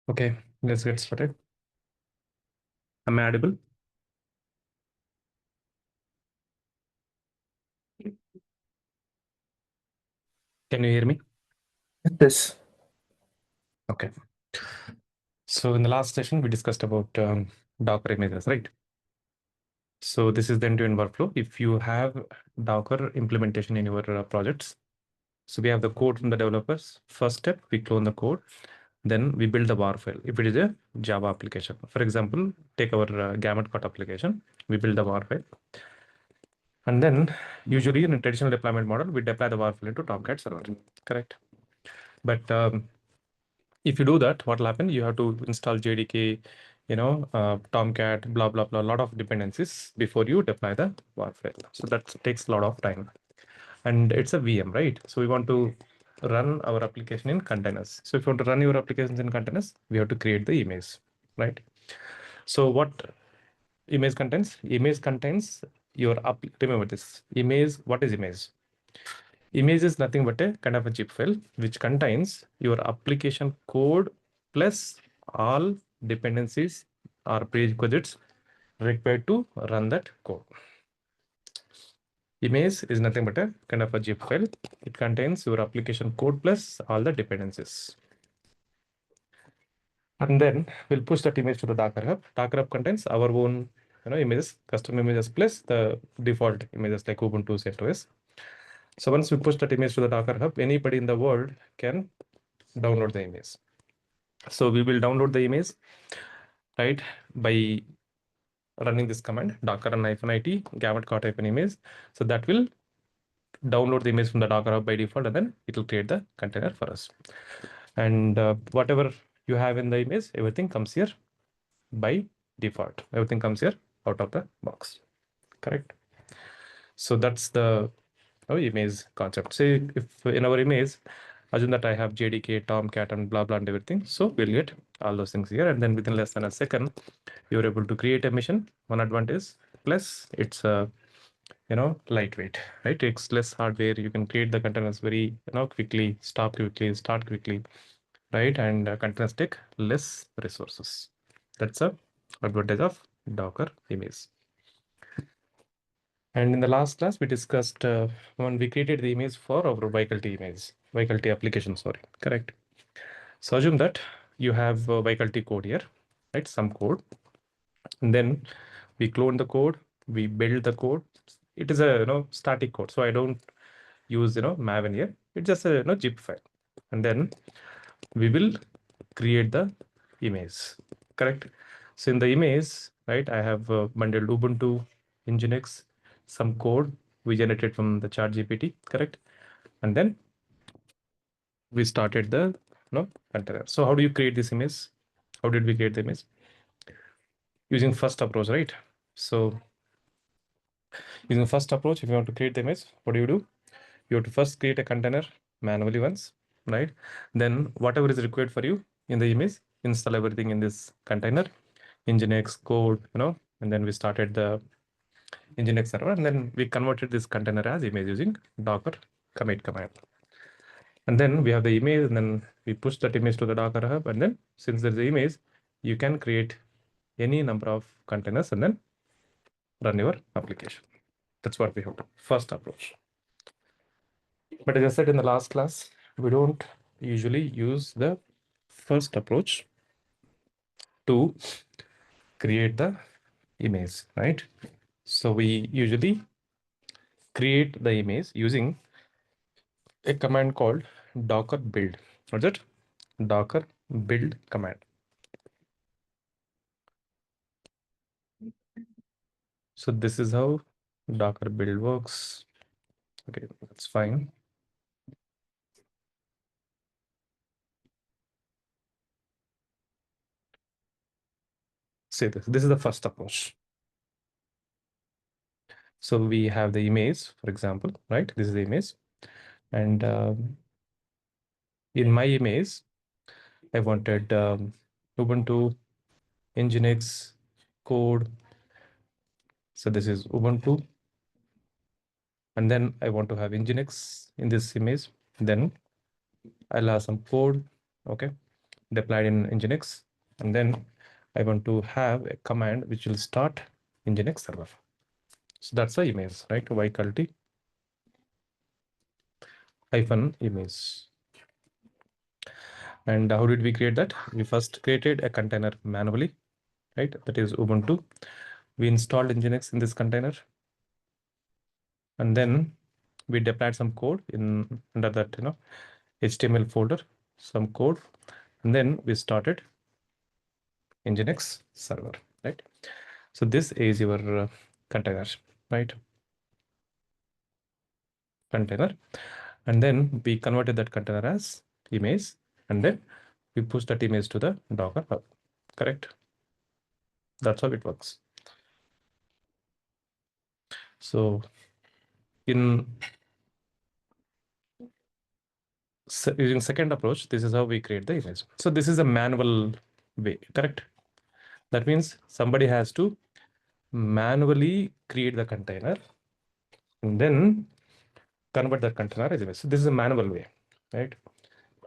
Okay, let's get started. Am I audible? Can you hear me? This. Okay. So in the last session, we discussed about Docker images, right? So this is the end-to-end workflow. If you have Docker implementation in your projects, so we have the code from the developers. First step, we clone the code. Then we build the var file. If it is a Java application, for example, take our Gamut Cut application, we build the var file. And then usually in a traditional deployment model, we deploy the var file into Tomcat server, correct? But if you do that, what will happen? You have to install JDK, Tomcat, blah, blah, blah, a lot of dependencies before you deploy the war file. So that takes a lot of time. And it's a VM, right? So we want to run our application in containers. So if you want to run your applications in containers, we have to create the image, right? So what image contains? Image contains your remember this image. What is image? Image is nothing but a kind of a zip file which contains your application code plus all dependencies or prerequisites required to run that code. Image is nothing but a kind of a zip file. It contains your application code plus all the dependencies. And then we'll push that image to the Docker Hub. Docker Hub contains our own images, custom images plus the default images like Ubuntu, CentOS. So once we push that image to the Docker Hub, anybody in the world can download the image. So we will download the image, right, by running this command docker -it gamut image. So that will download the image from the Docker Hub by default, and then it will create the container for us. And whatever you have in the image, everything comes here by default. Everything comes here out of the box, correct? So that's the image concept. Say if in our image, assume that I have JDK, Tomcat, and blah blah and everything. So we'll get all those things here, and then within less than a second, you're able to create a mission. One advantage, plus it's lightweight, right? It's less hardware. You can create the containers very quickly, stop quickly, start quickly, right? And containers take less resources. That's a advantage of Docker image. And in the last class, we discussed when we created the image for our Vitality application, sorry, correct. So assume that you have Vitality code here, right? Some code. And then we clone the code, we build the code. It is a static code. So I don't use Maven here. It's just a zip file. And then we will create the image, correct? So in the image, right, I have bundled Ubuntu, Nginx, some code we generated from the ChatGPT, correct? And then we started the container. So how do you create this image? How did we create the image? Using first approach, right? So using first approach, if you want to create the image, what do? You have to first create a container manually once, right? Then whatever is required for you in the image, install everything in this container, Nginx code, and then we started the Nginx server, and then we converted this container as image using Docker commit command. And then we have the image, and then we push that image to the Docker Hub, and then since there's the image, you can create any number of containers and then run your application. That's what we have to first approach. But as I said in the last class, we don't usually use the first approach to create the image, right? So we usually create the image using a command called docker build. What's it? Docker build command. So this is how docker build works. Okay, that's fine. Say this. This is the first approach. So we have the image, for example, right? This is the image. And in my image, I wanted Ubuntu, Nginx, code. So this is Ubuntu. And then I want to have Nginx in this image. Then I'll have some code. Okay. deployed in Nginx, and then I want to have a command which will start Nginx server. So that's the image, right? Viculty -image. And how did we create that? We first created a container manually, right? That is Ubuntu. We installed Nginx in this container, and then we deployed some code in under that HTML folder, some code, and then we started Nginx server, right? So this is your container, right? Container, and then we converted that container as image, and then we push that image to the Docker hub, correct? That's how it works. So in using second approach, this is how we create the image. So this is a manual way, correct? That means somebody has to manually create the container and then convert the container as image. So this is a manual way, right?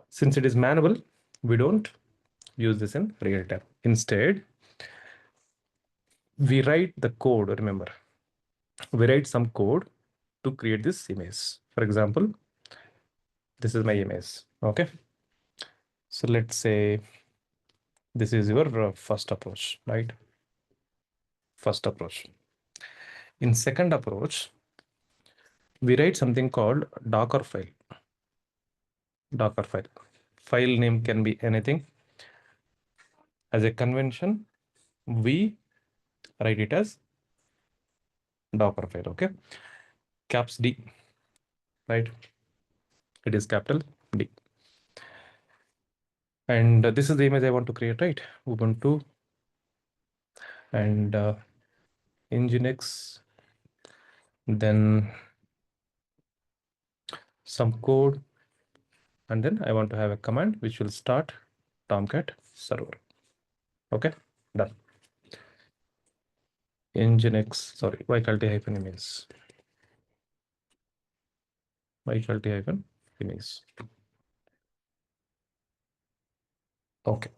Since it is manual, we don't use this in real time. Instead, we write the code, remember, we write some code to create this image. For example, this is my image, okay? So let's say this is your first approach, right? First approach. In second approach, we write something called Docker file. Docker file. File name can be anything. As a convention, we write it as Docker file, okay? Caps D, right? It is capital D. And this is the image I want to create, right? Ubuntu and Nginx, then some code, and then I want to have a command which will start Tomcat server. Okay, done. Nginx, sorry, viculty-image. Viculty-image. Okay.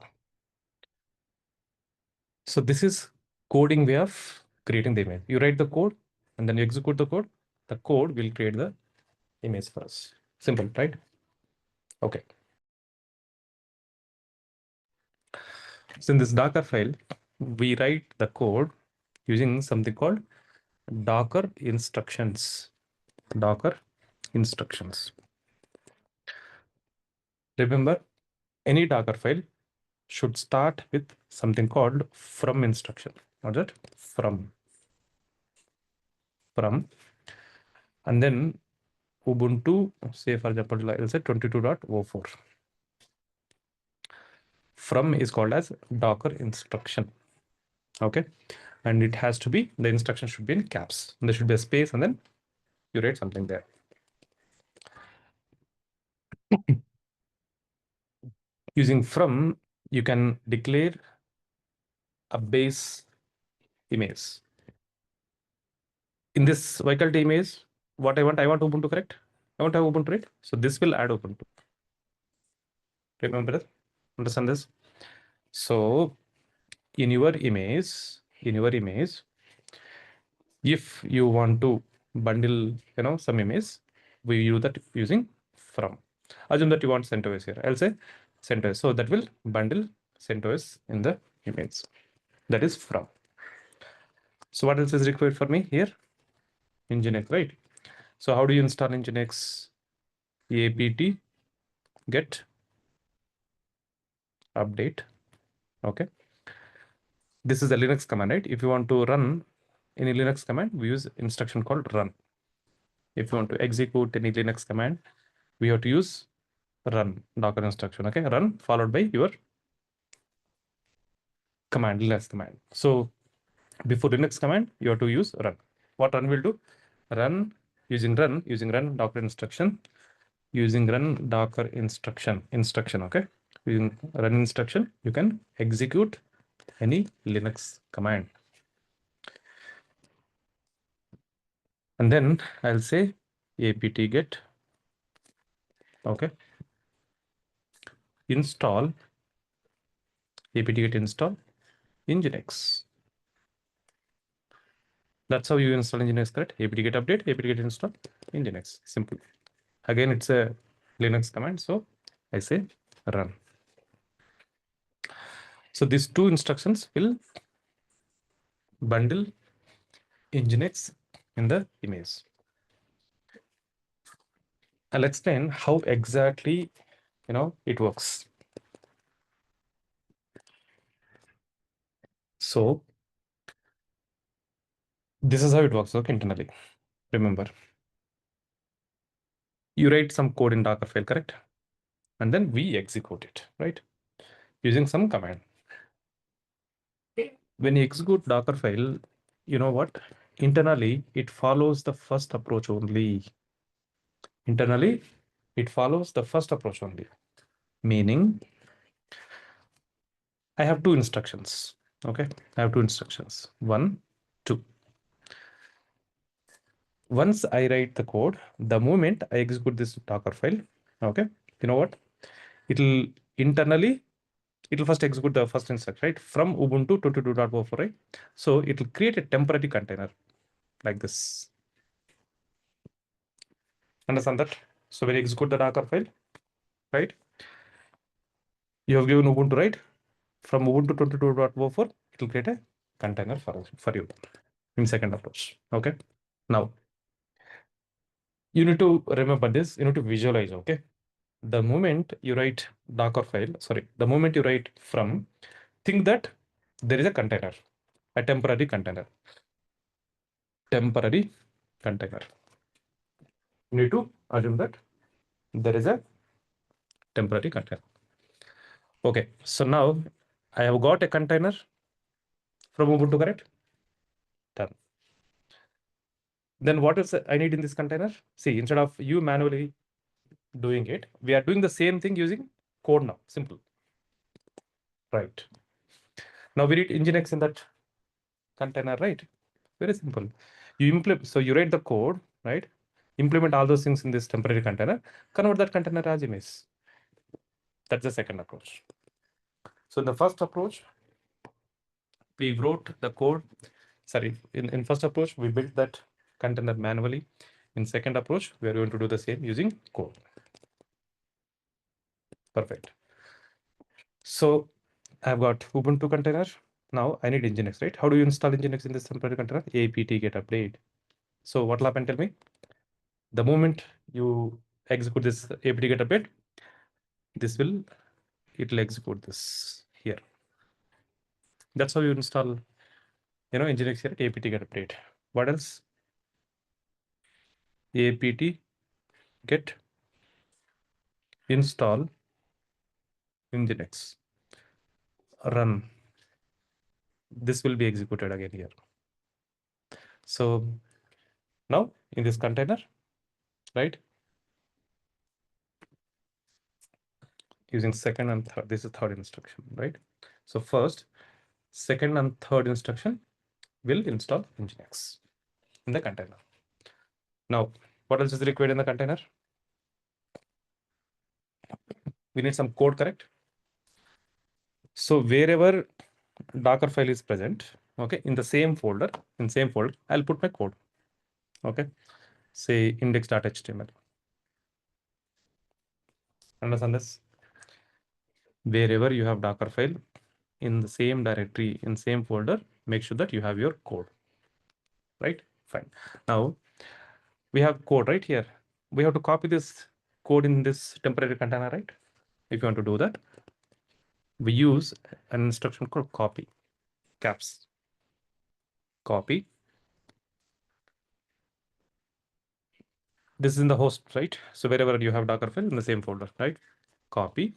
So this is coding way of creating the image. You write the code and then you execute the code. The code will create the image for us. Simple, right? Okay. So in this Docker file, we write the code using something called Docker instructions. Docker instructions. Remember, any Docker file should start with something called from instruction. Not that from. And then Ubuntu, say for example, I'll say 22.04. From is called as Docker instruction. Okay. And it has to be, the instruction should be in caps. And there should be a space and then you write something there. Using from, you can declare a base image. In this viculty image, what I want Ubuntu, correct? I want to have Ubuntu, right? So this will add Ubuntu. Remember that? Understand this? So in your image, if you want to bundle, some image, we use that using from. Assume that you want CentOS here. I'll say CentOS. So that will bundle CentOS in the image. That is from. So what else is required for me here? Nginx, right? So how do you install Nginx? apt get update. Okay. This is a Linux command, right? If you want to run any Linux command, we use instruction called run. If you want to execute any Linux command, we have to use run Docker instruction. Okay, run followed by your command, Linux command. So before Linux command, you have to use run. What run will do? Run using run Docker instruction, using run Docker instruction. Okay, using run instruction, you can execute any Linux command. And then I'll say apt get, okay, install apt-get install nginx. That's how you install nginx, correct? apt-get update, apt-get install nginx. Simple. Again, it's a Linux command, so I say run. So these two instructions will bundle nginx in the image. I'll explain how exactly it works. So this is how it works, okay, internally. Remember, you write some code in Docker file, correct? And then we execute it, right? Using some command. When you execute Docker file, you know what? Internally, it follows the first approach only. Internally, it follows the first approach only. Meaning, I have two instructions. Okay, I have two instructions. 1, 2. Once I write the code, the moment I execute this Docker file, okay, you know what? It'll internally, it'll first execute the first instruction, right? From Ubuntu 22.04, right? So it'll create a temporary container like this. Understand that? So when you execute the Docker file, right? You have given Ubuntu, right? From Ubuntu 22.04, it will create a container for you in second approach. Okay. Now, you need to remember this, you need to visualize, okay? The moment you write Docker file, sorry, the moment you write from, think that there is a container, a temporary container. Temporary container. You need to assume that there is a temporary container. Okay, so now I have got a container from Ubuntu, correct? Done. Then what is I need in this container? See, instead of you manually doing it, we are doing the same thing using code now. Simple. Right. Now we need nginx in that container, right? Very simple. You implement, so you write the code, right? Implement all those things in this temporary container, convert that container as image. That's the second approach. So in the first approach, we wrote the code. Sorry, in first approach, we built that container manually. In second approach, we are going to do the same using code. Perfect. So I've got Ubuntu container. Now I need nginx, right? How do you install nginx in this temporary container? apt-get update. So what will happen? Tell me. The moment you execute this apt-get update, this will it'll execute this here. That's how you install, nginx here at apt-get update. What else? apt-get install nginx. Run. This will be executed again here. So now in this container, right? Using second and third, this is third instruction, right? So first, second and third instruction will install nginx in the container. Now, what else is required in the container? We need some code, correct? So wherever Docker file is present, okay, in same folder, I'll put my code, okay? Say index.html. Understand this? Wherever you have Docker file, in the same directory, in same folder, make sure that you have your code, right? Fine. Now, we have code right here. We have to copy this code in this temporary container, right? If you want to do that, we use an instruction called copy, caps. Copy. This is in the host, right? So wherever you have Docker file in the same folder, right? Copy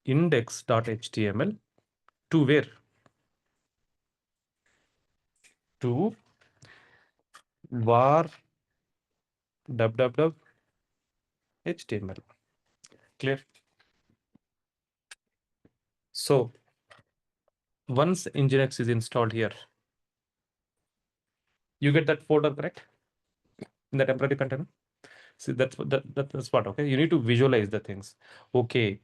index.html to where? To var www html. Clear? So once nginx is installed here, you get that folder, correct? In the temporary container. See, that's what, okay? You need to visualize the things. Okay,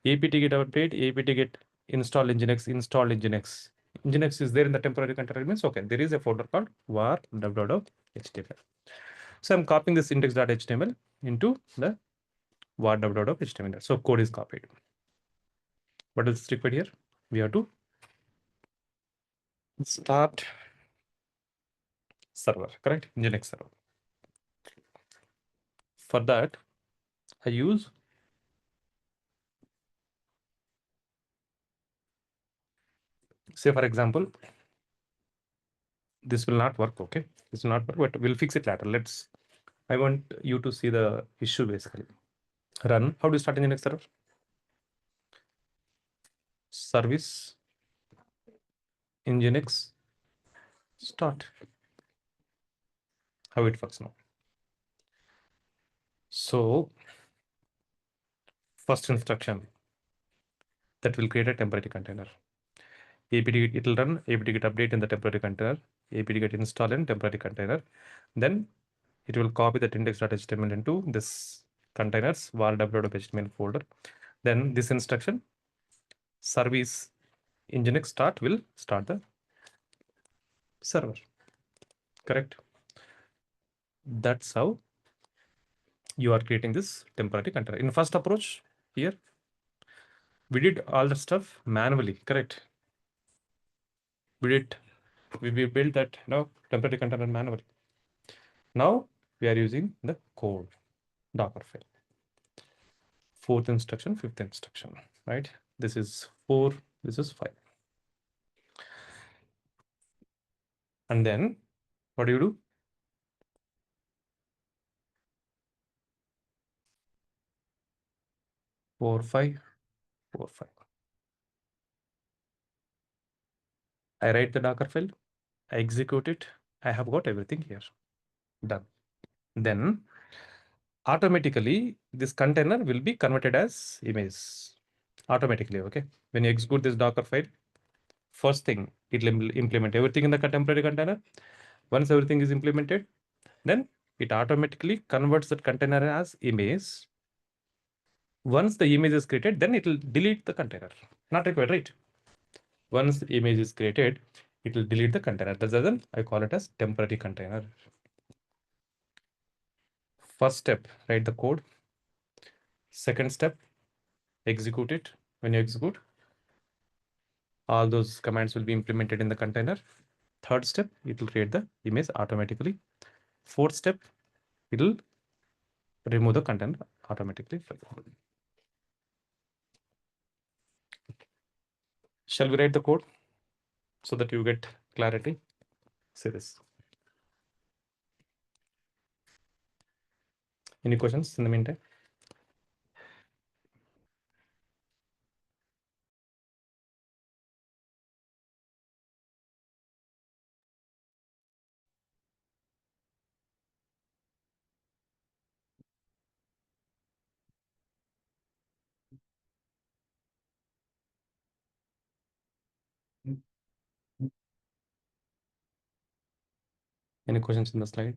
apt-get update, apt-get install Nginx, install Nginx. Nginx is there in the temporary container. It means, okay, there is a folder called var www.html. So I'm copying this index.html into the var www.html. So code is copied. What is required here? We have to start server, correct? Nginx server. For that, I use say, for example, this will not work. Okay, this will not work, but we'll fix it later. I want you to see the issue basically. Run. How do you start Nginx server? Service Nginx start. How it works now. So first instruction that will create a temporary container. apt it will run apt get update in the temporary container, apt get install in temporary container. Then it will copy that index.html into this containers var www.html folder. Then this instruction service Nginx start will start the server. Correct. That's how you are creating this temporary container. In first approach here, we did all the stuff manually. Correct. We built that temporary container manually. Now we are using the code Docker file. Fourth instruction, fifth instruction, right? This is 4, this is 5. And then what do you do? 4, 5, 4, 5. I write the Docker file, I execute it. I have got everything here. Done. Then automatically this container will be converted as image. Automatically, okay? When you execute this Docker file, first thing, it will implement everything in the temporary container. Once everything is implemented, then it automatically converts that container as image. Once the image is created, then it will delete the container. Not required, right? Once the image is created, it will delete the container. That's the reason I call it as temporary container. First step, write the code. Second step, execute it. When you execute, all those commands will be implemented in the container. Third step, it will create the image automatically. Fourth step, it will remove the container automatically. Shall we write the code so that you get clarity? Say this. Any questions in the meantime? Any questions in the slide?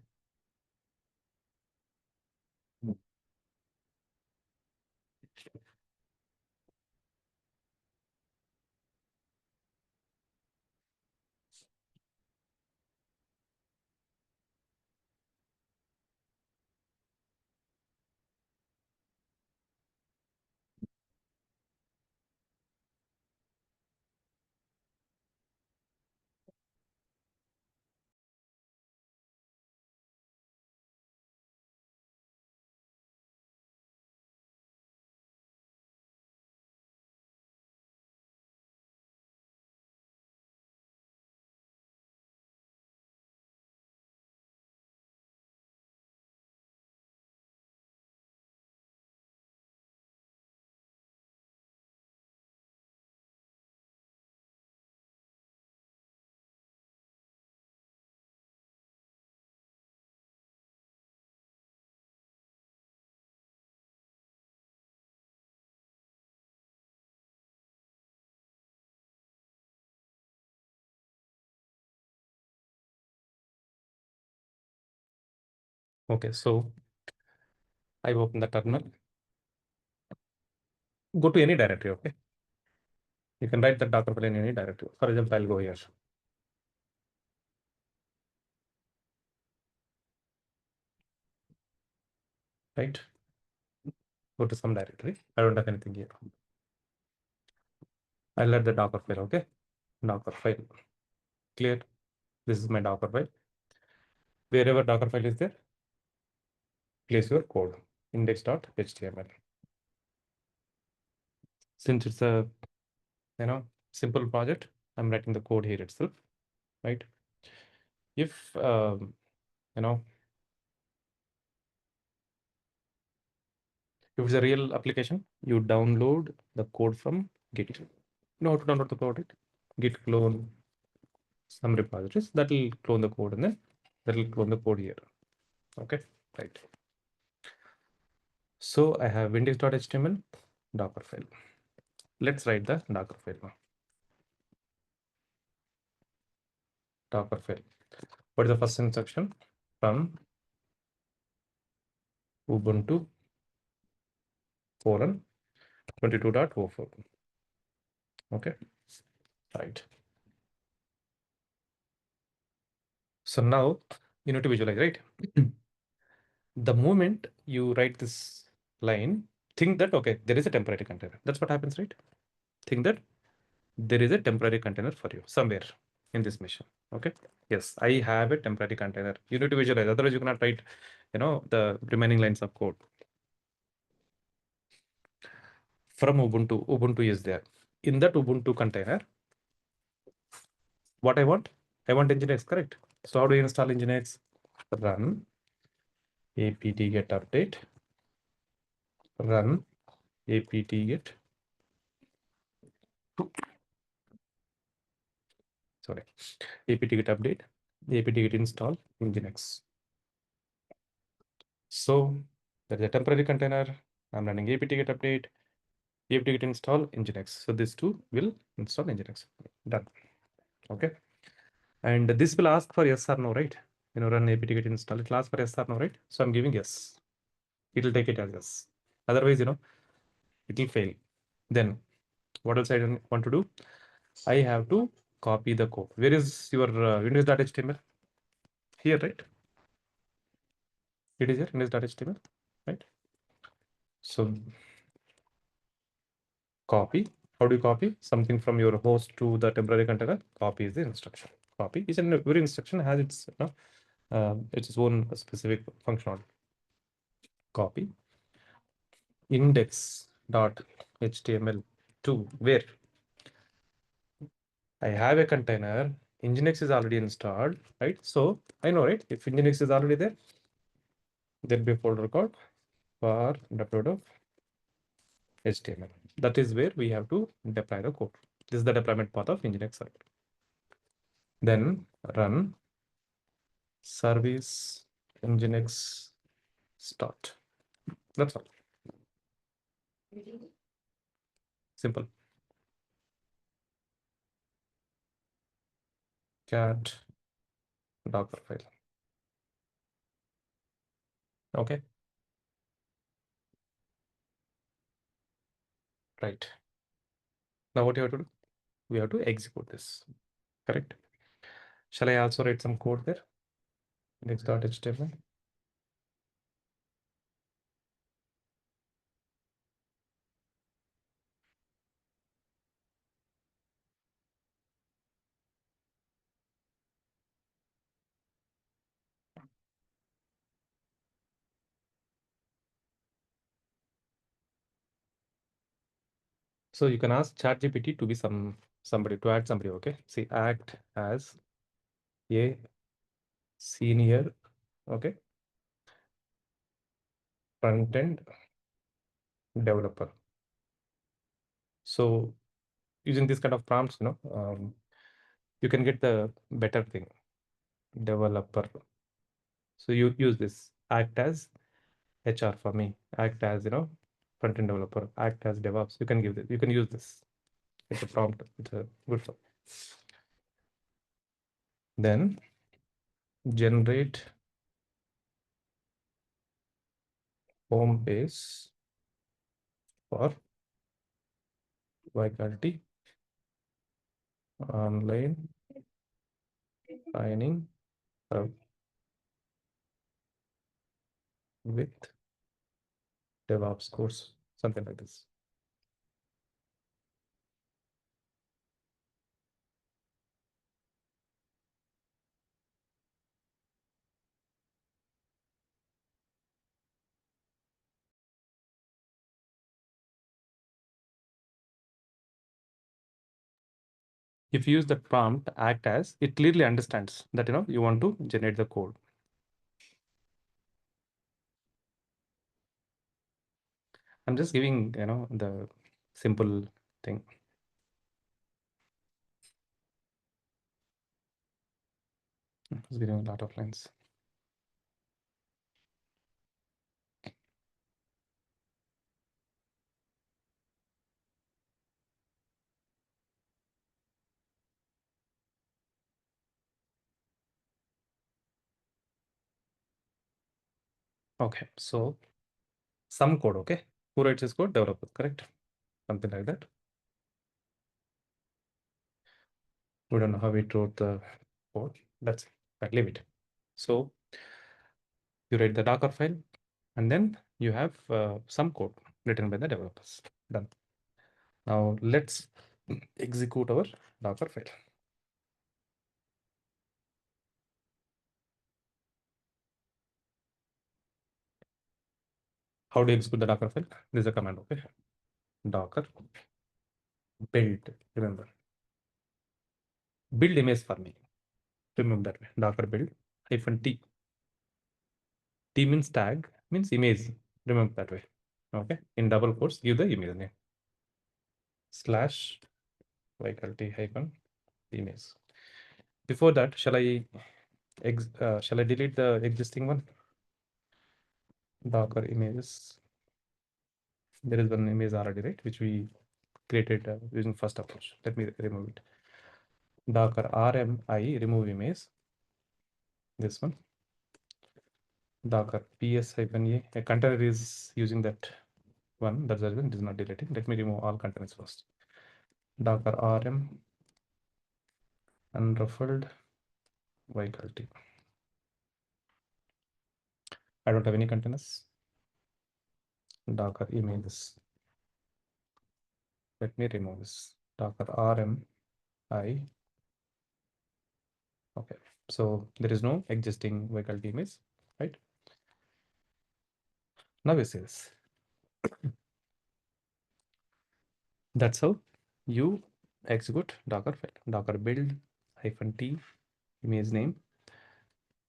Okay, so I open the terminal. Go to any directory, okay? You can write the Docker file in any directory. For example, I'll go here. Right? Go to some directory. I don't have anything here. I'll add the Docker file, okay? Docker file. Clear. This is my Docker file. Wherever Docker file is there, place your code. Index.html. Since it's a simple project, I'm writing the code here itself, right? If if it's a real application, you download the code from Git. You know how to download the code, right? Git clone some repositories that will clone the code, and then that will clone the code here. Okay, right. So I have index.html Docker file. Let's write the Docker file now. Docker file. What is the first instruction? From Ubuntu colon 22.04. Okay, right. So now you need to visualize, right? The moment you write this line, think that, okay, there is a temporary container. That's what happens, right? Think that there is a temporary container for you somewhere in this machine. Okay. Yes, I have a temporary container. You need to visualize. Otherwise, you cannot write, the remaining lines of code. From Ubuntu, Ubuntu is there. In that Ubuntu container, what I want Nginx, correct? So how do you install Nginx? Run apt-get update. Run apt-get. Sorry, apt-get update. Apt-get install Nginx. So there is a temporary container. I'm running apt-get update. Apt-get install Nginx. So these two will install Nginx. Done. Okay. And this will ask for yes or no, right? Run apt-get install. It will ask for yes or no, right? So I'm giving yes. It will take it as yes. Otherwise, it will fail. Then what else I don't want to do? I have to copy the code. Where is your index.html? Here, right? It is here, index.html, right? So copy. How do you copy? Something from your host to the temporary container. Copy is the instruction. Copy is every instruction has its own specific functionality. Copy index.html to where I have a container. Nginx is already installed, right? So I know, right? If Nginx is already there, there'll be a folder called for download of HTML. That is where we have to deploy the code. This is the deployment path of Nginx server. Then run service Nginx start. That's all. Simple. Cat Docker file. Okay. Right. Now what you have to do? We have to execute this. Correct. Shall I also write some code there? Index.html. So you can ask ChatGPT to be somebody to add somebody. Okay. See, act as a senior. Okay. Front-end developer. So using this kind of prompts, you can get the better thing. Developer. So you use this. Act as HR for me. Act as front-end developer. Act as DevOps. You can give this. You can use this. It's a prompt. It's a good stuff. Then generate home page for faculty Online signing up with DevOps course, something like this. If you use the prompt act as, it clearly understands that you want to generate the code. I'm just giving the simple thing. It's giving a lot of lines. Okay, so some code, okay? Who writes this code? Developer, correct? Something like that. We don't know how it wrote the code. That's it. Leave it. So you write the Docker file, and then you have some code written by the developers. Done. Now let's execute our Docker file. How do you execute the Docker file? This is a command, okay? Docker build, remember. Build image for me. Remember that way. Docker build -t. T means tag, means image. Remember that way. Okay. In double quotes, give the image name. /t-image. Before that, shall I delete the existing one? Docker images. There is one image already, right? Which we created using first approach. Let me remove it. Docker RMI remove image. This one. Docker ps-a. A container is using that one. That's the reason it is not deleting. Let me remove all containers first. Docker rm unruffled T. I don't have any containers. Docker images. Let me remove this. Docker RMI. Okay. So there is no existing T image, right? Now we see this. That's how you execute Docker file. Docker build -t image name.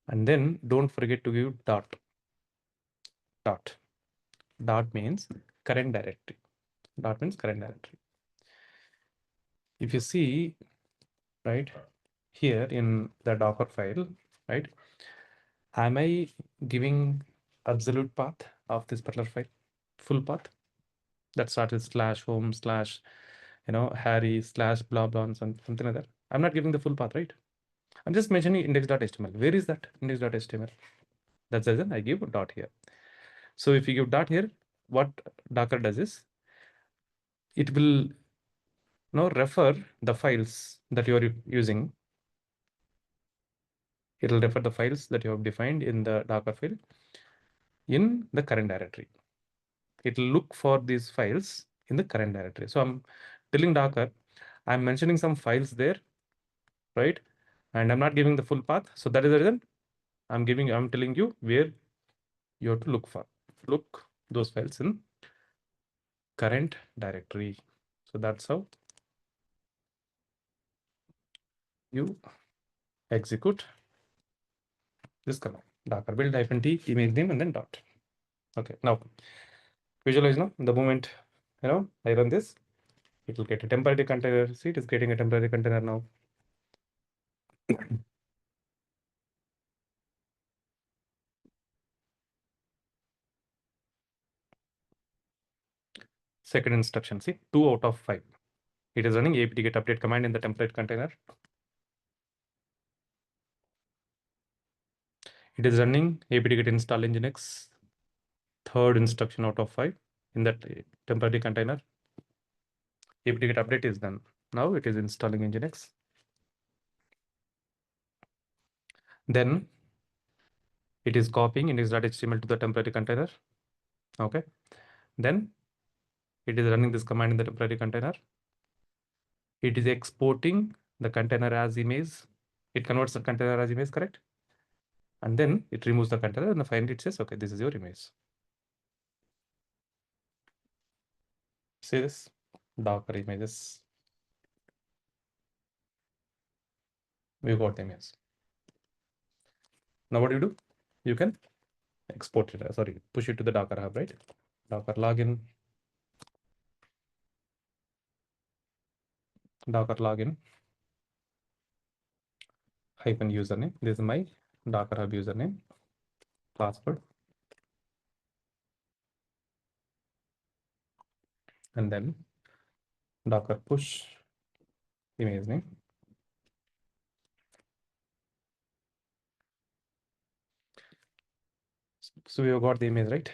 And then don't forget to give dot. Dot means current directory. Dot means current directory. If you see, right, here in the Docker file, right, am I giving absolute path of this particular file? Full path that starts with /home/ Harry /blah blah and something like that. I'm not giving the full path, right? I'm just mentioning index.html. Where is that index.html? That's the reason I give dot here. So if you give dot here, what Docker does is it will now refer the files that you are using. It will refer the files that you have defined in the Docker file in the current directory. It will look for these files in the current directory. So I'm telling Docker, I'm mentioning some files there, right? And I'm not giving the full path. So that is the reason I'm telling you where you have to look for. Look those files in current directory. So that's how you execute this command. Docker build -t image name and then dot. Okay, now visualize now the moment I run this, it will get a temporary container. See, it is getting a temporary container now. Second instruction, see, 2 out of 5. It is running apt get update command in the template container. It is running apt get install nginx. Third instruction out of 5 in that temporary container. apt get update is done. Now it is installing Nginx. Then it is copying index.html to the temporary container. Okay. Then it is running this command in the temporary container. It is exporting the container as image. It converts the container as image, correct? And then it removes the container and finally it says, okay, this is your image. See this? Docker images. We got the image. Now what do? You can export it, sorry, push it to the Docker Hub, right? Docker login, Docker login, hyphen username. This is my Docker Hub username, password, and then Docker push image name. So we have got the image, right?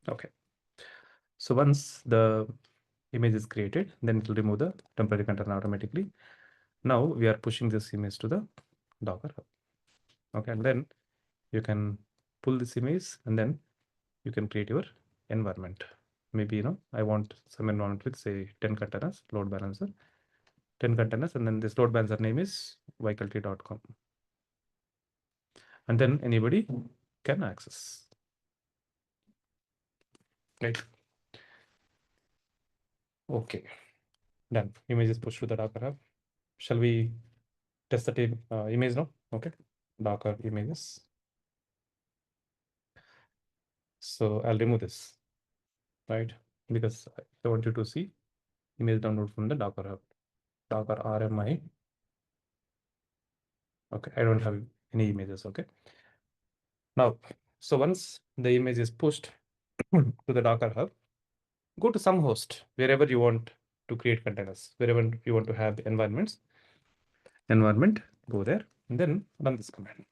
Okay. So once the image is created, then it will remove the temporary container automatically. Now we are pushing this image to the Docker Hub. Okay, and then you can pull this image and then you can create your environment. Maybe, I want some environment with say 10 containers, load balancer, 10 containers, and then this load balancer name is viculty.com. And then anybody can access. Right. Okay. Done. Image is pushed to the Docker Hub. Shall we test the image now? Okay. Docker images. So I'll remove this, right? Because I want you to see image download from the Docker Hub. Docker RMI. Okay, I don't have any images. Okay. Now, so once the image is pushed to the Docker Hub, go to some host wherever you want to create containers, wherever you want to have the environment, go there, and then run this command.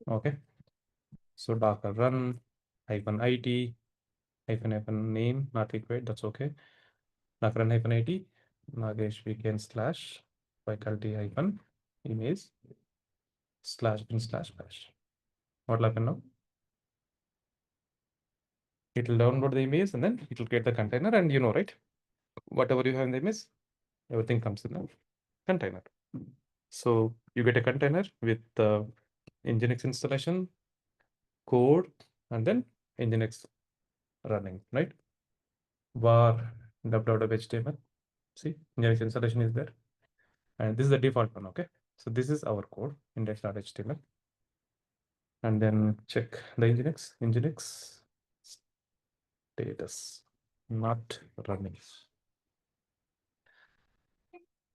Okay. So Docker run -it -hyphen name not required. That's okay. Docker run -it Nagesh weekend / faculty -image /bin/bash. What will happen now? It will download the image and then it will create the container, and right? Whatever you have in the image, everything comes in the container. So you get a container with the Nginx installation, code, and then Nginx running, right? Var www.html. See, Nginx installation is there. And this is the default one, okay? So this is our code, index.html. And then check the Nginx status, not running.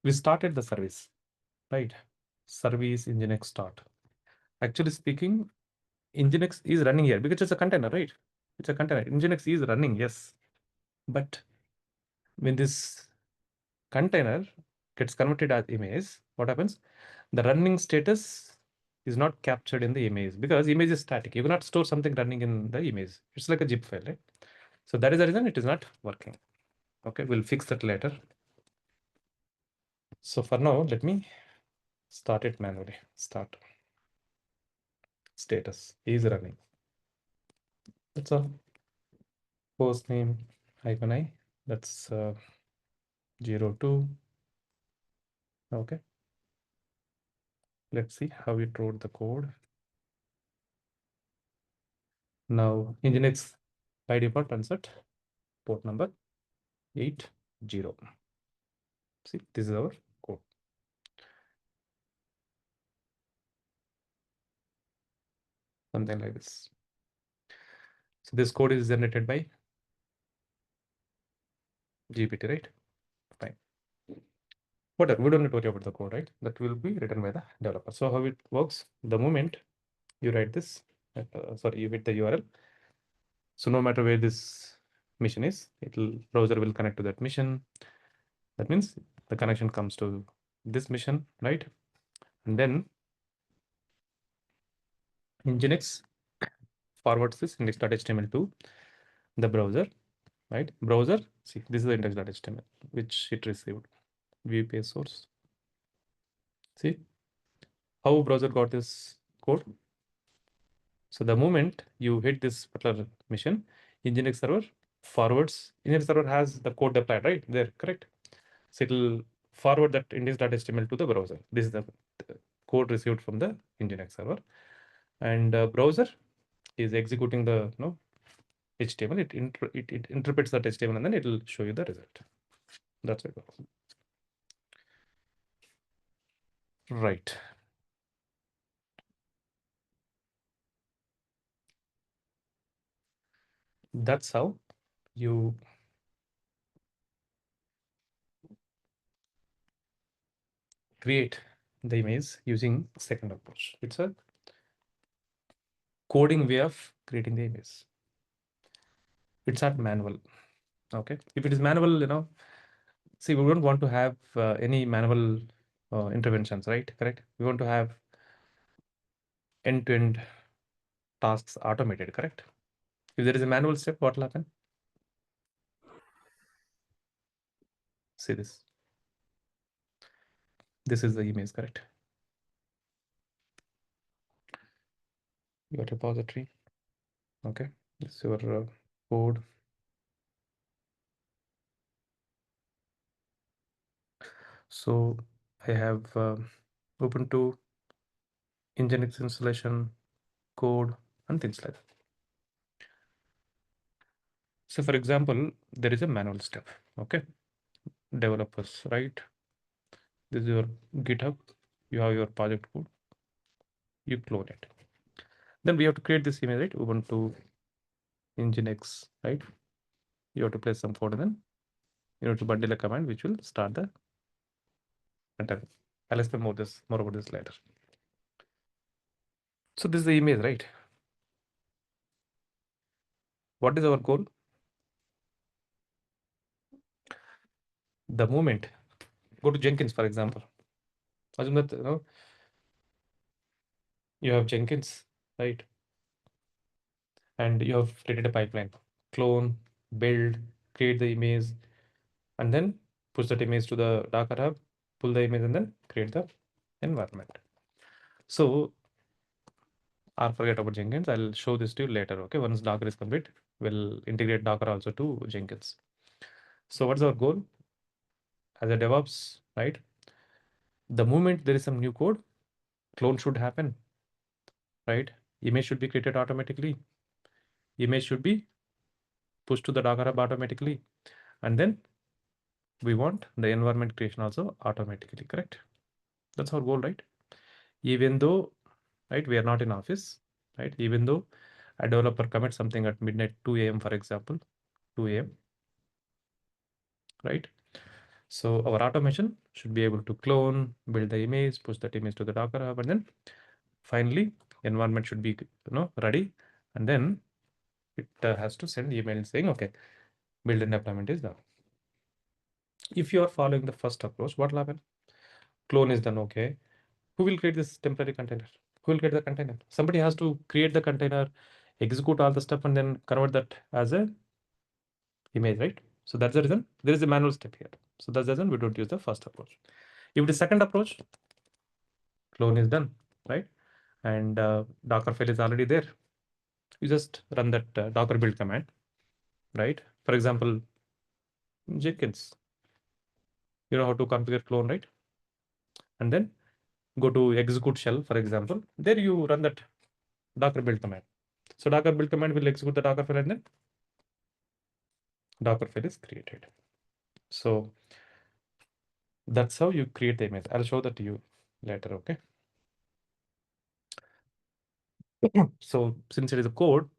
We started the service, right? Service Nginx start. Actually speaking, Nginx is running here because it's a container, right? It's a container. Nginx is running, yes. But when this container gets converted as image, what happens? The running status is not captured in the image because image is static. You cannot store something running in the image. It's like a zip file, right? So that is the reason it is not working. Okay, we'll fix that later. So for now, let me start it manually. Start status is running. That's all. Post name -i. That's 02. Okay. Let's see how it wrote the code. Now Nginx by default runs at port number 80. See, this is our code. Something like this. So this code is generated by GPT, right? Fine. Whatever, we don't need to worry about the code, right? That will be written by the developer. So how it works, the moment you write this, you hit the URL. So no matter where this mission is, browser will connect to that mission. That means the connection comes to this mission, right? And then Nginx forwards this index.html to the browser, right? Browser, see, this is the index.html which it received. View page source. See how browser got this code. So the moment you hit this particular mission, Nginx server forwards. Nginx server has the code applied right there, correct? So it will forward that index.html to the browser. This is the code received from the Nginx server, and browser is executing the HTML. It interprets that HTML and then it will show you the result. That's it. Right. That's how you create the image using second approach. It's a coding way of creating the image. It's not manual. Okay. If it is manual, see, we don't want to have any manual interventions, right? Correct. We want to have end-to-end tasks automated, correct? If there is a manual step, what will happen? See this. This is the image, correct? Your repository. Okay. This is your code. So I have Ubuntu, Nginx installation, code, and things like that. So for example, there is a manual step. Okay. Developers, right? This is your GitHub. You have your project code. You clone it. Then we have to create this image, right? Ubuntu, Nginx, right? You have to place some code and then you have to bundle a command which will start the container. I'll explain more about this later. So this is the image, right? What is our goal? The moment, go to Jenkins, for example. Assume that you have Jenkins, right? And you have created a pipeline. Clone, build, create the image, and then push that image to the Docker Hub, pull the image, and then create the environment. So, or forget about Jenkins. I'll show this to you later. Okay, once Docker is complete, we'll integrate Docker also to Jenkins. So, what's our goal as a DevOps, right? The moment there is some new code, clone should happen, right? Image should be created automatically. Image should be pushed to the Docker Hub automatically, and then we want the environment creation also automatically, correct? That's our goal, right? Even though, right, we are not in office, right? Even though a developer commits something at midnight 2 a.m., for example, 2 a.m., right? So our automation should be able to clone, build the image, push that image to the Docker Hub, and then finally environment should be ready, and then it has to send email saying, okay, build and deployment is done. If you are following the first approach, what will happen? Clone is done, okay. Who will create this temporary container? Who will create the container? Somebody has to create the container, execute all the stuff, and then convert that as a image, right? So that's the reason there is a manual step here. So that's the reason we don't use the first approach. If the second approach, clone is done, right? And Docker file is already there. You just run that Docker build command, right? For example, Jenkins, you know how to configure clone, right? And then go to execute shell, for example. There you run that Docker build command. So Docker build command will execute the Docker file and then Docker file is created. So that's how you create the image. I'll show that to you later, okay? So since it is a code,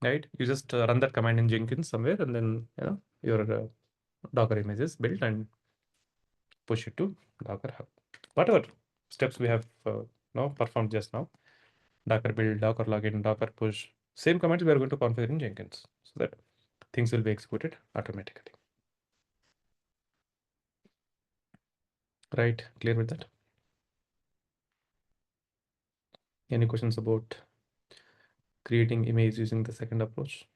right, you just run that command in Jenkins somewhere, and then your Docker image is built and push it to Docker Hub. Whatever steps we have now performed just now, Docker build, Docker login, Docker push, same commands we are going to configure in Jenkins so that things will be executed automatically. Right, clear with that? Any questions about creating image using the second approach?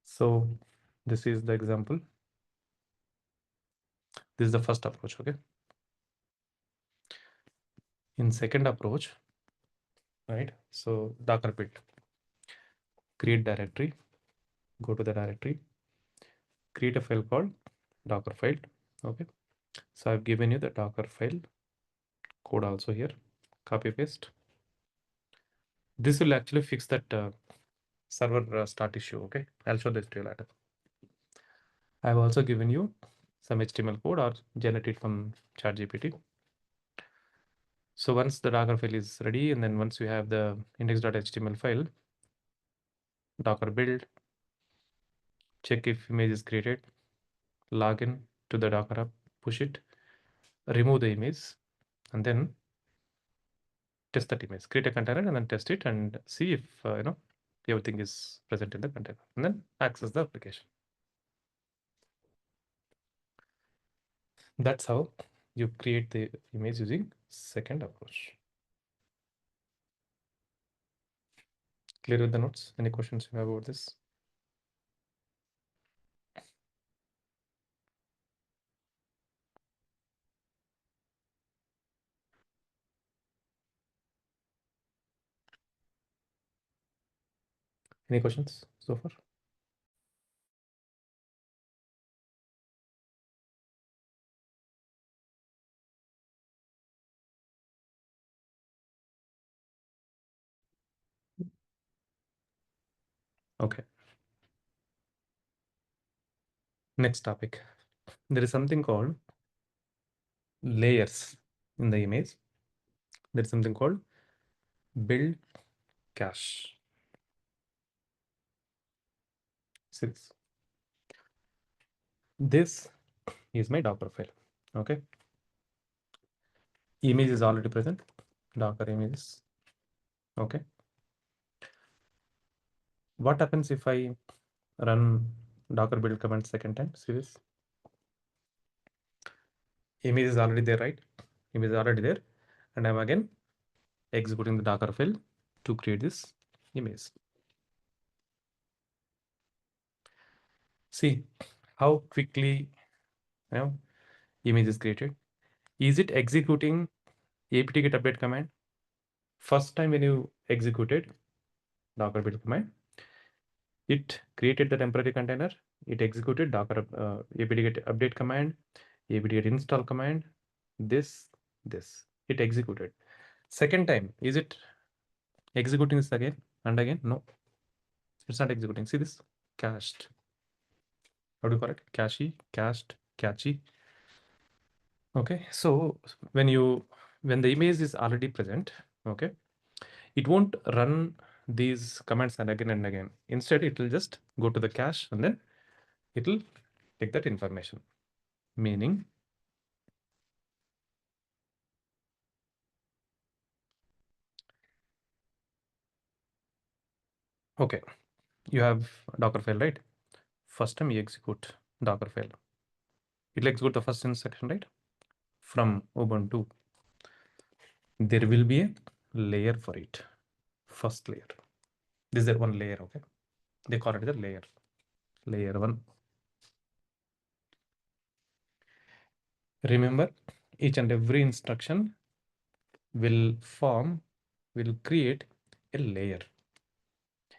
So this is the example. This is the first approach, okay? In second approach, right? So Docker build, create directory, go to the directory, create a file called Docker file, okay? So I've given you the Docker file code also here, copy paste. This will actually fix that server start issue, okay? I'll show this to you later. I've also given you some HTML code or generated from ChatGPT. So once the Docker file is ready, and then once you have the index.html file, Docker build, check if image is created, log in to the Docker app, push it, remove the image, and then test that image. Create a container and then test it and see if everything is present in the container, and then access the application. That's how you create the image using second approach. Clear with the notes? Any questions you have about this? Any questions so far? Okay. Next topic. There is something called layers in the image. There is something called build cache. Six. This is my Docker file. Okay. Image is already present. Docker images. Okay. What happens if I run Docker build command second time? See this? Image is already there, right? Image is already there. And I'm again executing the Docker file to create this image. See how quickly image is created. Is it executing apt-get update command? First time when you executed Docker build command, it created the temporary container. It executed Docker apt-get update command, apt-get install command, this. It executed. Second time, is it executing this again and again? No, it's not executing. See this? Cached. How do you call it? Cached, catchy. Okay, so when the image is already present, okay, it won't run these commands and again. Instead, it will just go to the cache and then it will take that information. Meaning, okay, you have a Docker file, right? First time you execute Docker file. It will execute the first instruction, right? From Ubuntu. There will be a layer for it. First layer. This is one layer, okay? They call it the layer. Layer 1. Remember, each and every instruction will create a layer.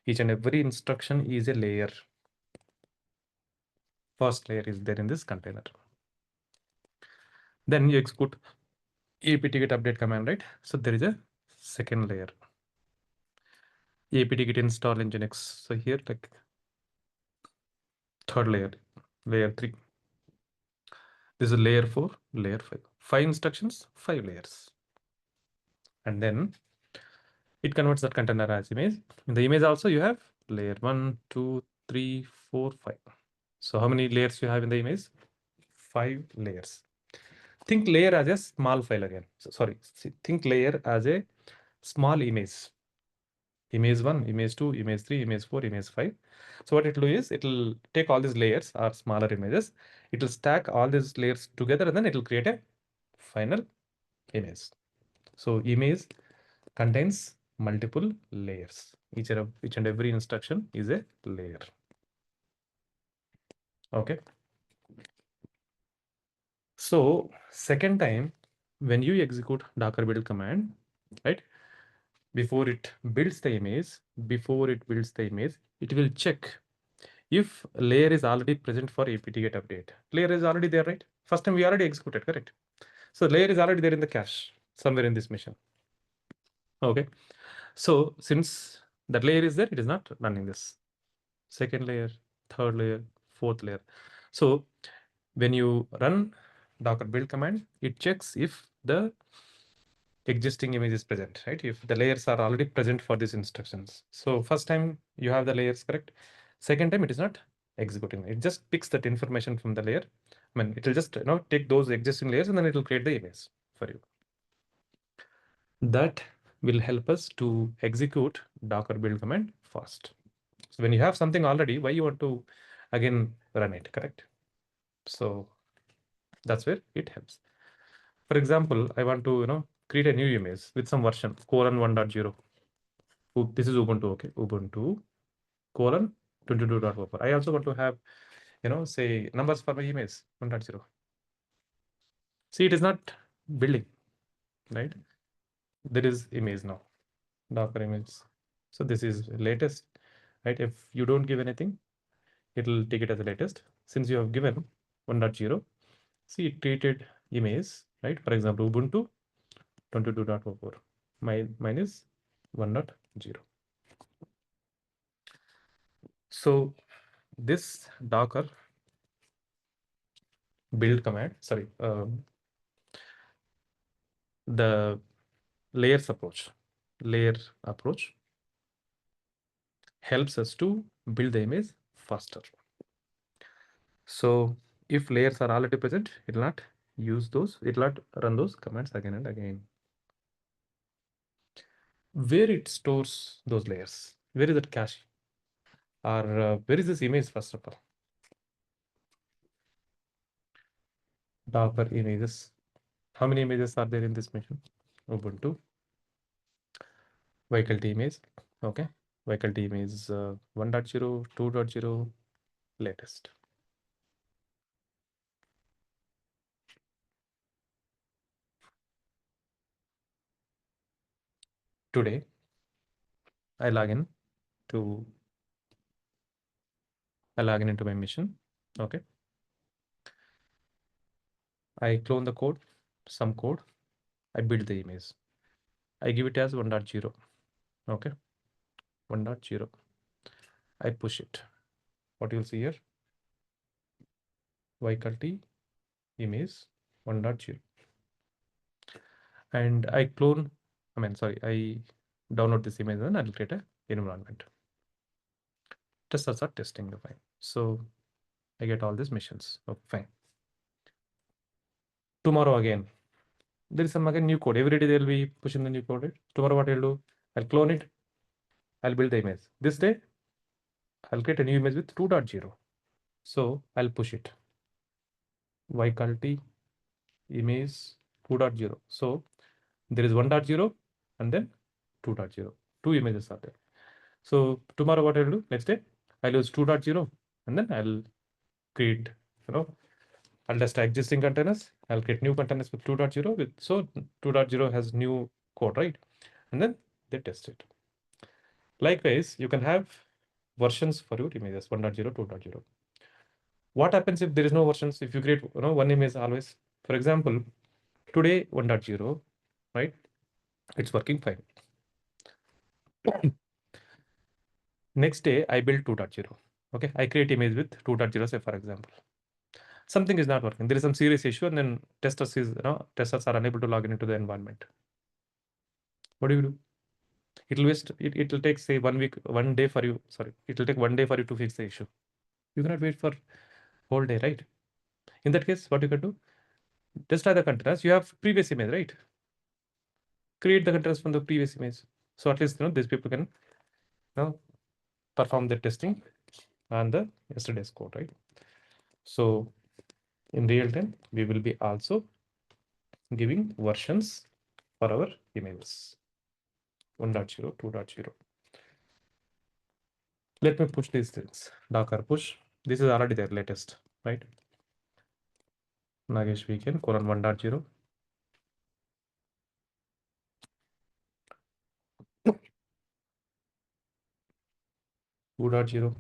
Each and every instruction is a layer. First layer is there in this container. Then you execute apt-get update command, right? So there is a second layer. apt-get install nginx. So here, like third layer, layer 3. This is layer 4, layer 5. 5 instructions, 5 layers. And then it converts that container as image. In the image also you have layer 1, 2, 3, 4, 5. So how many layers you have in the image? 5 layers. Think layer as a small file again. So, sorry, think layer as a small image. image 1, image 2, image 3, image 4, image 5. So what it will do is it will take all these layers or smaller images. It will stack all these layers together and then it will create a final image. So image contains multiple layers. Each and every instruction is a layer. Okay. So second time, when you execute docker build command, right? Before it builds the image, it will check if layer is already present for apt-get update. Layer is already there, right? First time we already executed, correct? So layer is already there in the cache somewhere in this mission. Okay. So since that layer is there, it is not running this. Second layer, third layer, fourth layer. So when you run docker build command, it checks if the existing image is present, right? If the layers are already present for these instructions. So first time you have the layers, correct? Second time it is not executing. It just picks that information from the layer. I mean, it will just take those existing layers and then it will create the image for you. That will help us to execute docker build command fast. So when you have something already, why you want to again run it, correct? So that's where it helps. For example, I want to create a new image with some version :1.0. This is Ubuntu, okay? Ubuntu colon 22.04. I also want to have, say numbers for my image 1.0. See, it is not building, right? There is image now, Docker image. So this is latest, right? If you don't give anything, it will take it as the latest. Since you have given 1.0, see it created image, right? For example, Ubuntu 22.04. Mine is 1.0. So this Docker build command, sorry, the layer approach helps us to build the image faster. So if layers are already present, it will not use those, it will not run those commands again and again. Where it stores those layers? Where is that cache? Or where is this image first of all? Docker images. How many images are there in this mission? Ubuntu. Vehicle image. Okay. Vehicle image 1.0, 2.0, latest. Today, I log in into my mission. Okay. I clone the code, some code. I build the image. I give it as 1.0. Okay. 1.0. I push it. What you'll see here? Vehicle image 1.0. And I download this image and I'll create an environment. Testers are testing the file. So I get all these missions. Okay, fine. Tomorrow again, there is some again new code. Every day they'll be pushing the new code. Right? Tomorrow what I'll do? I'll clone it. I'll build the image. This day, I'll create a new image with 2.0. So I'll push it. Vehicle image 2.0. So there is 1.0 and then 2.0. Two images are there. So tomorrow what I'll do? Next day, I'll use 2.0 and then I'll create, I'll test existing containers. I'll create new containers with 2.0 so 2.0 has new code, right? And then they test it. Likewise, you can have versions for your images 1.0, 2.0. What happens if there is no versions? If you create one image always, for example, today 1.0, right? It's working fine. Next day, I build 2.0. Okay, I create image with 2.0, say for example. Something is not working. There is some serious issue, and then testers are unable to log in into the environment. What do? It will take say 1 week, 1 day for you. Sorry, it will take 1 day for you to fix the issue. You cannot wait for whole day, right? In that case, what you can do? Just try the containers. You have previous image, right? Create the containers from the previous image. So at least these people can now perform the testing on the yesterday's code, right? So in real time, we will be also giving versions for our images 1.0, 2.0. Let me push these things. Docker push. This is already there, latest, right? Nagesh weekend colon 1.0. 2.0.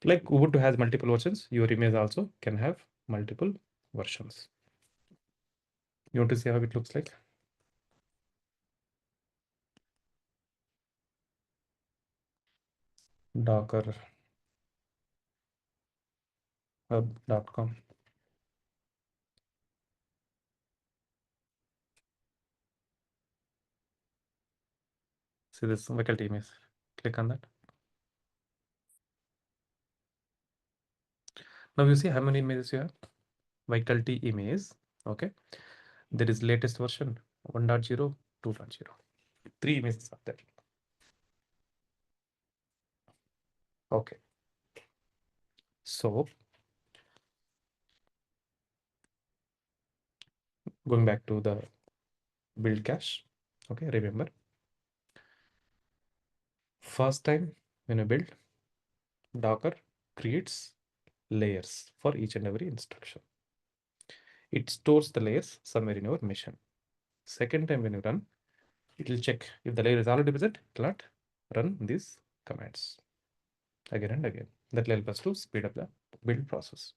Like Ubuntu has multiple versions, your image also can have multiple versions. You want to see how it looks like? Docker hub.com. See this faculty image. Click on that. Now you see how many images you have. Faculty image. Okay. There is latest version 1.0, 2.0. 3 images are there. Okay. So going back to the build cache. Okay. Remember, first time when you build, Docker creates layers for each and every instruction. It stores the layers somewhere in your machine. Second time when you run, it will check if the layer is already present, it will not run these commands again and again. That will help us to speed up the build process.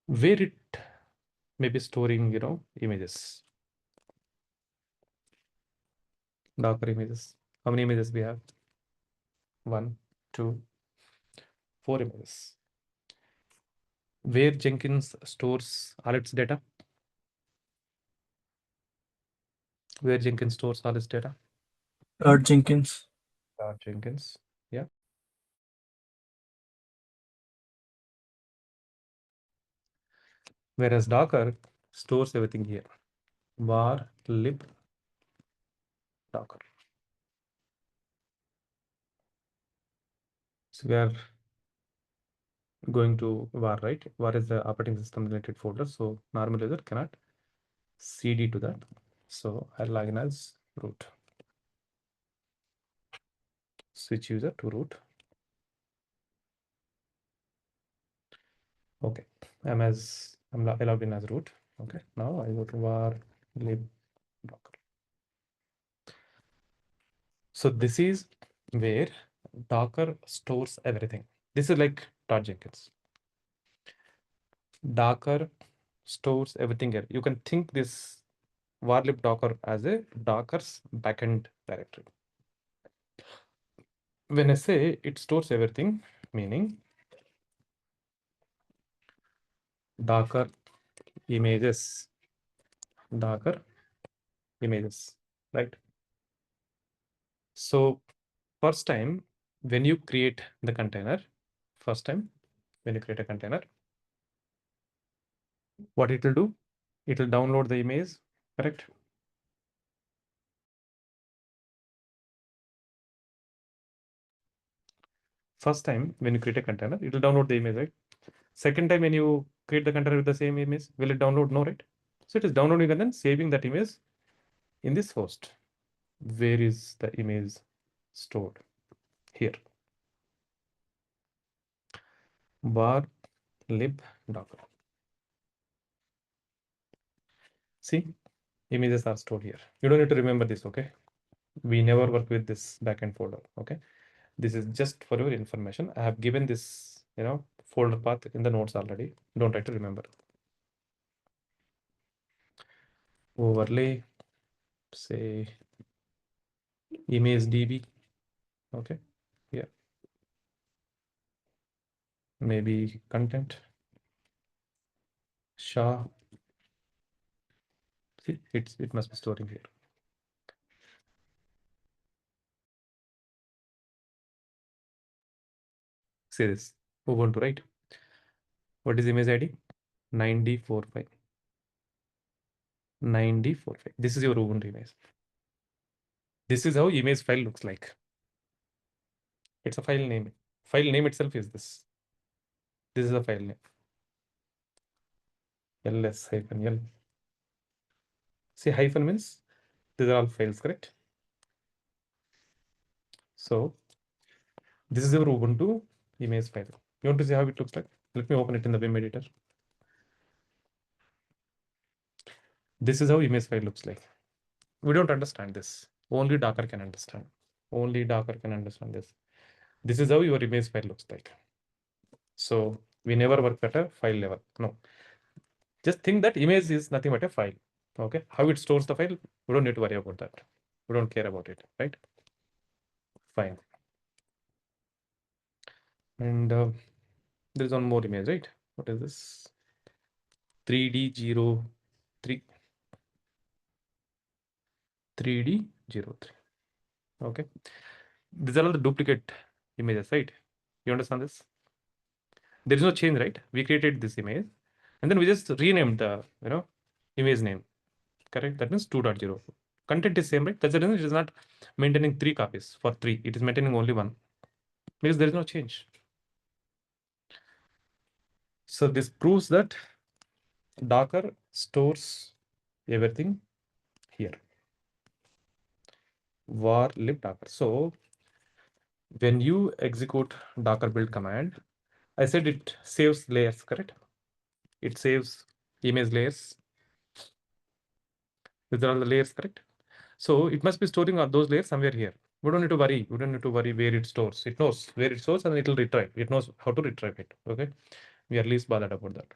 Where it may be storing, images. Docker images. How many images we have? 1, 2, 4 images. Where Jenkins stores all its data? Where Jenkins stores all its data? Jenkins. Jenkins. Yeah. Whereas Docker stores everything here. Var lib Docker. So we are going to var, right? Var is the operating system related folder. So normal user cannot cd to that. So I'll log in as root. Switch user to root. Okay. I'm logged in as root. Okay. Now I go to var lib Docker. So this is where Docker stores everything. This is like .jenkins. Docker stores everything here. You can think this varlib Docker as a Docker's backend directory. When I say it stores everything, meaning Docker images, Docker images, right? So first time when you create the container, first time when you create a container, what it will do? It will download the image, correct? First time when you create a container, it will download the image, right? Second time when you create the container with the same image, will it download? No, right? So it is downloading and then saving that image in this host. Where is the image stored? Here. Var lib Docker. See, images are stored here. You don't need to remember this, okay? We never work with this backend folder, okay? This is just for your information. I have given this, folder path in the notes already. Don't try to remember. Overlay, say image DB, okay? Yeah. Maybe content. SHA. See, it must be storing here. See this. Ubuntu, right? What is image ID? 9045. 9045. This is your Ubuntu image. This is how image file looks like. It's a file name. File name itself is this. This is a file name. ls-l. See, hyphen means these are all files, correct? So this is our Ubuntu image file. You want to see how it looks like? Let me open it in the Vim editor. This is how image file looks like. We don't understand this. Only Docker can understand. Only Docker can understand this. This is how your image file looks like. So we never work at a file level. No. Just think that image is nothing but a file. Okay. How it stores the file, we don't need to worry about that. We don't care about it, right? Fine. And there is one more image, right? What is this? 3D03. 3D03. Okay. These are all the duplicate images, right? You understand this? There is no change, right? We created this image and then we just renamed the, image name, correct? That means 2.0. Content is same, right? That's the reason it is not maintaining 3 copies for 3. It is maintaining only 1 because there is no change. So this proves that Docker stores everything here. Var lib Docker. So when you execute Docker build command, I said it saves layers, correct? It saves image layers. These are all the layers, correct? So it must be storing those layers somewhere here. We don't need to worry. We don't need to worry where it stores. It knows where it stores and it will retrieve. It knows how to retrieve it. Okay. We are least bothered about that.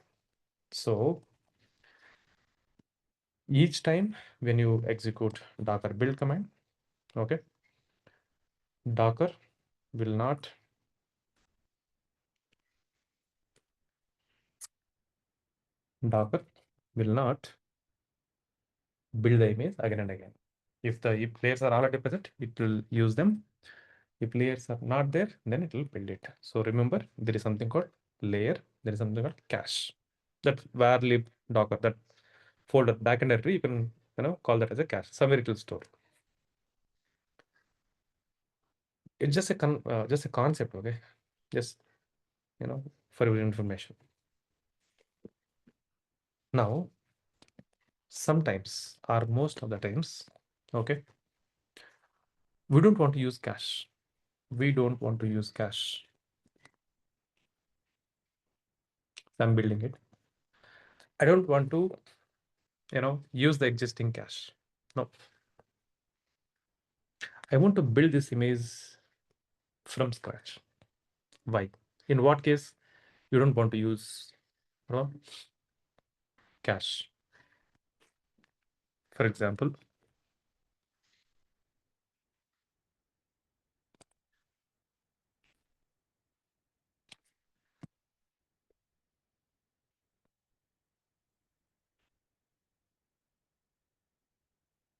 So each time when you execute Docker build command, okay, Docker will not build the image again and again. If layers are already present, it will use them. If layers are not there, then it will build it. So remember, there is something called layer. There is something called cache. That var lib Docker, that folder backend directory, you can call that as a cache. Somewhere it will store. It's just a concept, okay? Just for your information. Now, sometimes or most of the times, okay, we don't want to use cache. We don't want to use cache. I'm building it. I don't want to, use the existing cache. No. I want to build this image from scratch. Why? In what case you don't want to use cache? For example,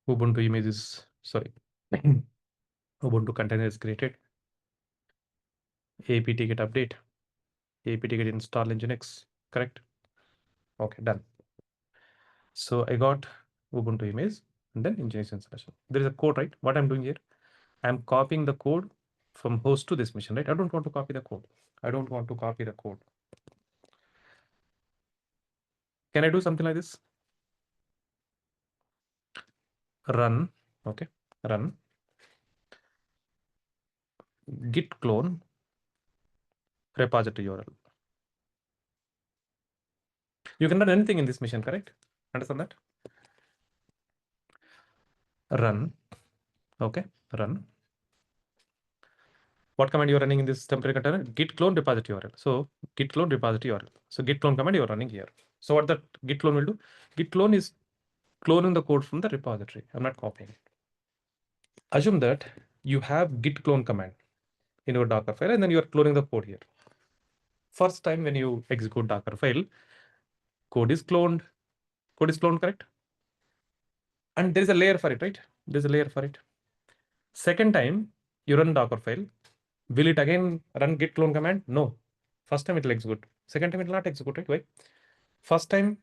Ubuntu image is, sorry, Ubuntu container is created. apt get update, apt get install Nginx, correct? Okay, done. So I got Ubuntu image and then Nginx installation. There is a code, right? What I'm doing here, I'm copying the code from host to this machine, right? I don't want to copy the code. I don't want to copy the code. Can I do something like this? Run, okay, run git clone repository URL. You can run anything in this machine, correct? Understand that? Run, okay, run. What command you are running in this temporary container? Git clone repository URL. So git clone repository URL. So git clone command you are running here. So what that git clone will do? Git clone is cloning the code from the repository. I'm not copying it. Assume that you have git clone command in your Docker file and then you are cloning the code here. First time when you execute Docker file, code is cloned. Code is cloned, correct? And there is a layer for it, right? There's a layer for it. Second time you run Docker file, will it again run git clone command? No. First time it will execute. Second time it will not execute, right? Why? First time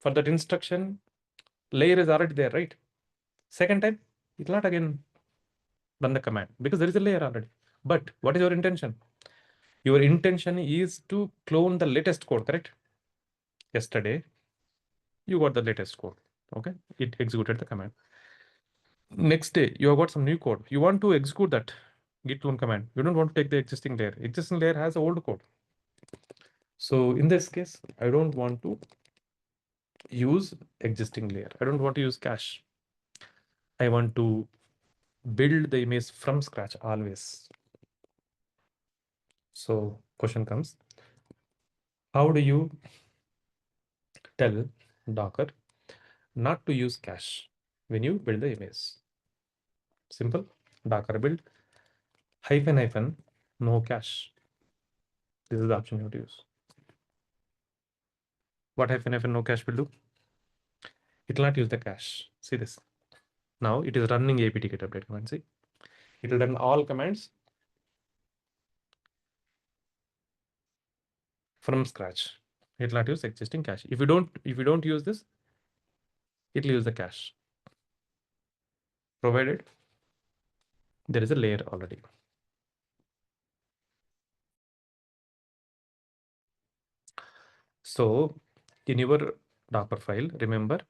for that instruction, layer is already there, right? Second time, it will not again run the command because there is a layer already. But what is your intention? Your intention is to clone the latest code, correct? Yesterday, you got the latest code. Okay, it executed the command. Next day, you have got some new code. You want to execute that git clone command. You don't want to take the existing layer. Existing layer has old code. So in this case, I don't want to use existing layer. I don't want to use cache. I want to build the image from scratch always. So question comes, how do you tell Docker not to use cache when you build the image? Simple, Docker build --, no cache. This is the option you have to use. What --, no cache will do? It will not use the cache. See this. Now it is running apt get update command. See, it will run all commands from scratch. It will not use existing cache. If you don't use this, it will use the cache, provided there is a layer already. So in your Docker file, remember,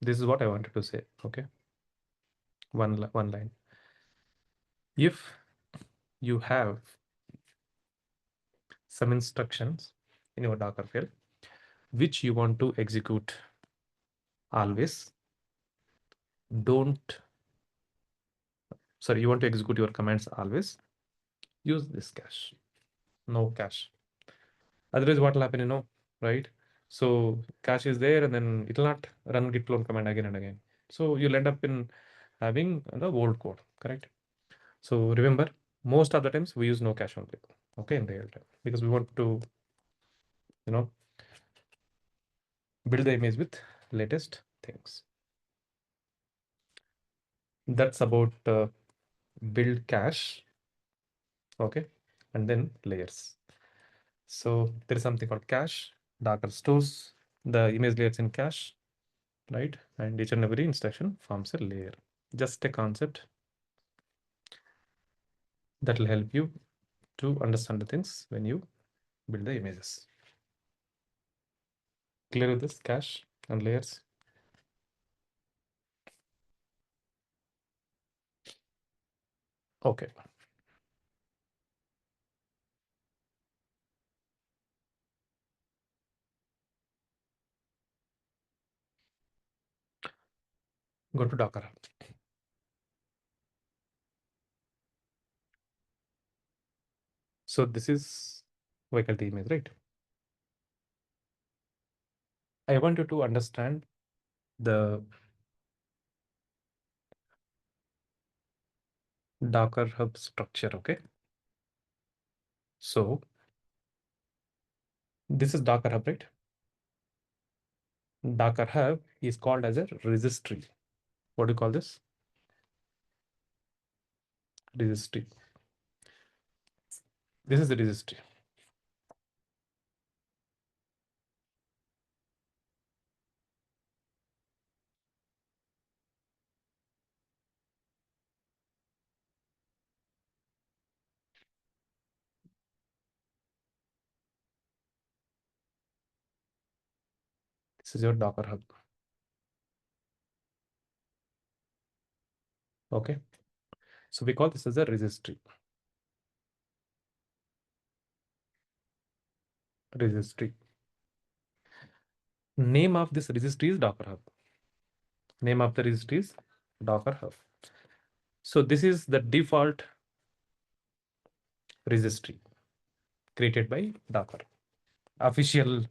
this is what I wanted to say. Okay, one line. If you have some instructions in your Docker file which you want to execute always, you want to execute your commands always, use this cache, no cache. Otherwise, what will happen, right? So cache is there and then it will not run git clone command again and again. So you'll end up in having the old code, correct? So remember, most of the times we use no cache only, okay, in real time, because we want to, build the image with latest things. That's about build cache, okay, and then layers. So there is something called cache. Docker stores the image layers in cache, right? And each and every instruction forms a layer. Just a concept that will help you to understand the things when you build the images. Clear with this cache and layers? Okay. Go to Docker. So this is faculty image, right? I want you to understand the Docker Hub structure, okay? So this is Docker Hub, right? Docker Hub is called as a registry. What do you call this? Registry. This is the registry. This is your Docker Hub. Okay. So we call this as a registry. Registry. Name of this registry is Docker Hub. Name of the registry is Docker Hub. So this is the default registry created by Docker. Official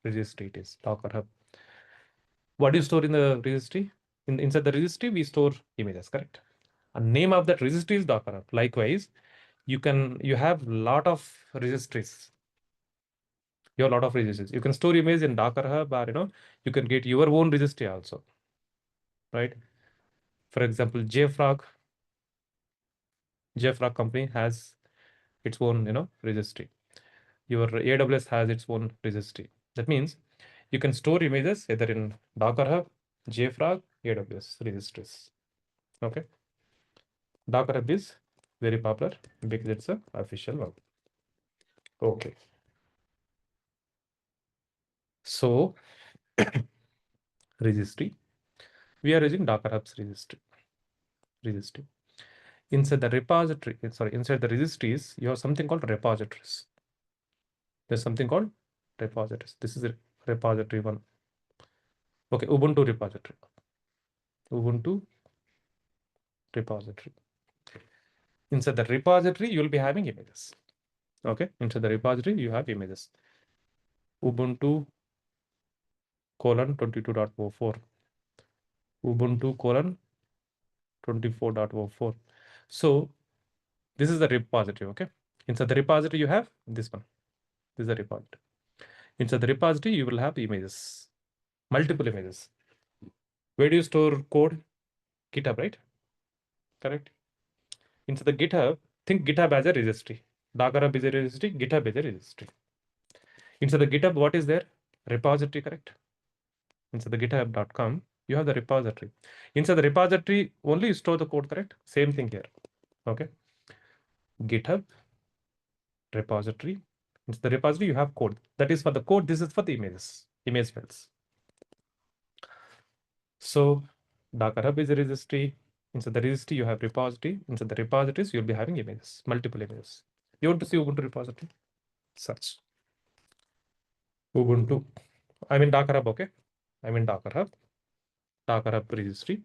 registry it is Docker Hub. What do you store in the registry? Inside the registry, we store images, correct? And name of that registry is Docker Hub. Likewise, you have lot of registries. You have a lot of registries. You can store image in Docker Hub, or you can get your own registry also, right? For example, JFrog company has its own, registry. Your AWS has its own registry. That means you can store images either in Docker Hub, JFrog, AWS registries. Okay. Docker Hub is very popular because it's a official one. Okay. So registry, we are using Docker Hub's registry. Inside the repository, inside the registries, you have something called repositories. There's something called repositories. This is a repository one. Okay, Ubuntu repository. Ubuntu repository. Inside the repository, you will be having images. Okay, inside the repository, you have images. Ubuntu colon 22.04. Ubuntu colon 24.04. So this is the repository. Okay, inside the repository, you have this one. This is the repository. Inside the repository, you will have images, multiple images. Where do you store code? GitHub, right? Correct. Inside the GitHub, think GitHub as a registry. Docker Hub is a registry, GitHub is a registry. Inside the GitHub, what is there? Repository, correct? Inside the github.com, you have the repository. Inside the repository, only you store the code, correct? Same thing here. Okay. GitHub repository. Inside the repository, you have code. That is for the code. This is for the images, image files. So Docker Hub is a registry. Inside the registry, you have repository. Inside the repositories, you'll be having images, multiple images. You want to see Ubuntu repository? Search Ubuntu. I'm in Docker Hub, okay? I'm in Docker Hub. Docker Hub registry.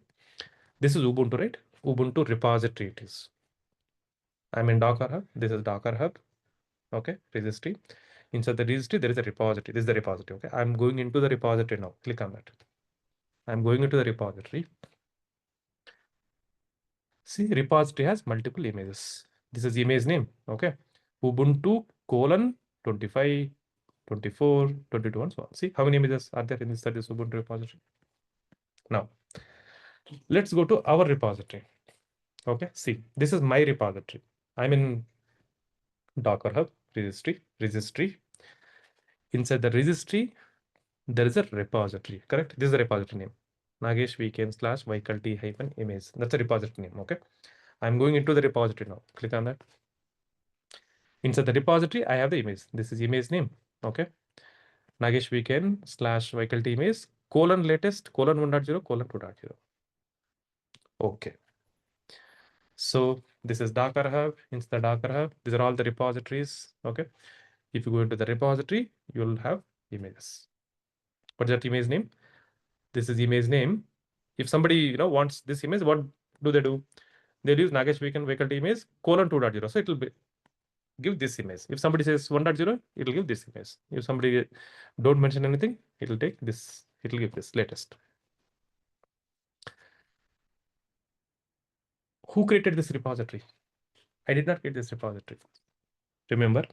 This is Ubuntu, right? Ubuntu repository it is. I'm in Docker Hub. This is Docker Hub. Okay, registry. Inside the registry, there is a repository. This is the repository. Okay, I'm going into the repository now. Click on that. I'm going into the repository. See, repository has multiple images. This is image name. Okay, Ubuntu colon 25, 24, 22, and so on. See how many images are there in this Ubuntu repository. Now, let's go to our repository. Okay, see, this is my repository. I'm in Docker Hub registry. Inside the registry, there is a repository, correct? This is the repository name. Nagesh weekend slash Vaikalti hyphen image. That's a repository name. Okay. I'm going into the repository now. Click on that. Inside the repository, I have the image. This is image name. Okay. Nagesh weekend slash Vaikalti image colon latest colon 1.0 colon 2.0. Okay. So this is Docker Hub. Inside the Docker Hub, these are all the repositories. Okay. If you go into the repository, you'll have images. What's that image name? This is image name. If somebody wants this image, what do they do? They'll use Nagesh weekend faculty image colon 2.0. So it will give this image. If somebody says 1.0, it will give this image. If somebody don't mention anything, it will take this. It will give this latest. Who created this repository? I did not create this repository. Remember,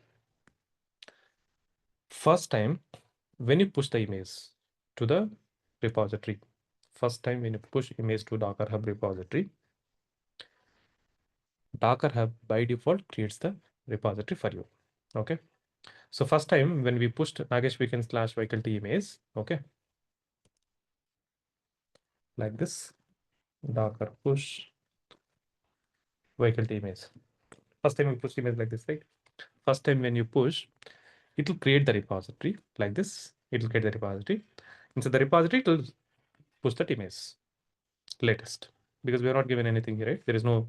first time when you push the image to the repository, first time when you push image to Docker Hub repository, Docker Hub by default creates the repository for you. Okay. So first time when we pushed Nagesh weekend slash Vaikalti image, okay, like this, Docker push Vaikalti image. First time we push image like this, right? First time when you push, it will create the repository like this. It will create the repository. Inside the repository, it will push that image latest, because we are not given anything here, right? There is no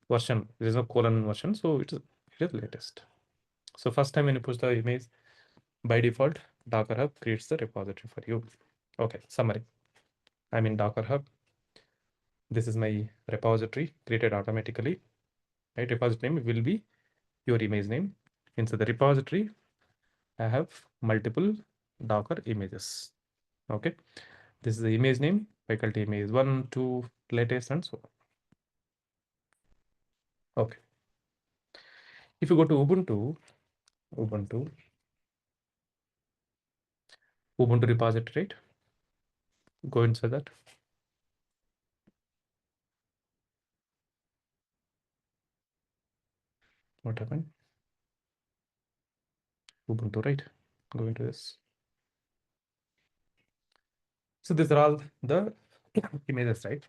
version, there is no colon version, so it is latest. So first time when you push the image, by default, Docker Hub creates the repository for you. Okay, summary. I'm in Docker Hub. This is my repository created automatically. Right, repository name will be your image name. Inside the repository, I have multiple Docker images. Okay, this is the image name, faculty image 1, 2, latest, and so on. Okay. If you go to Ubuntu repository, right? Go inside that. What happened? Ubuntu, right? Go into this. So these are all the images, right?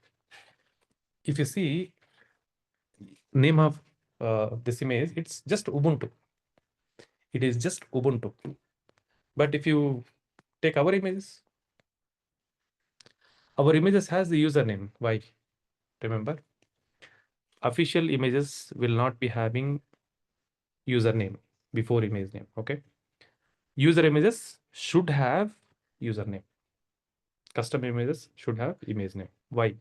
If you see name of this image, it's just Ubuntu. It is just Ubuntu. But if you take our images has the username. Why? Remember, official images will not be having username before image name. Okay, user images should have username. Custom images should have image name. Why?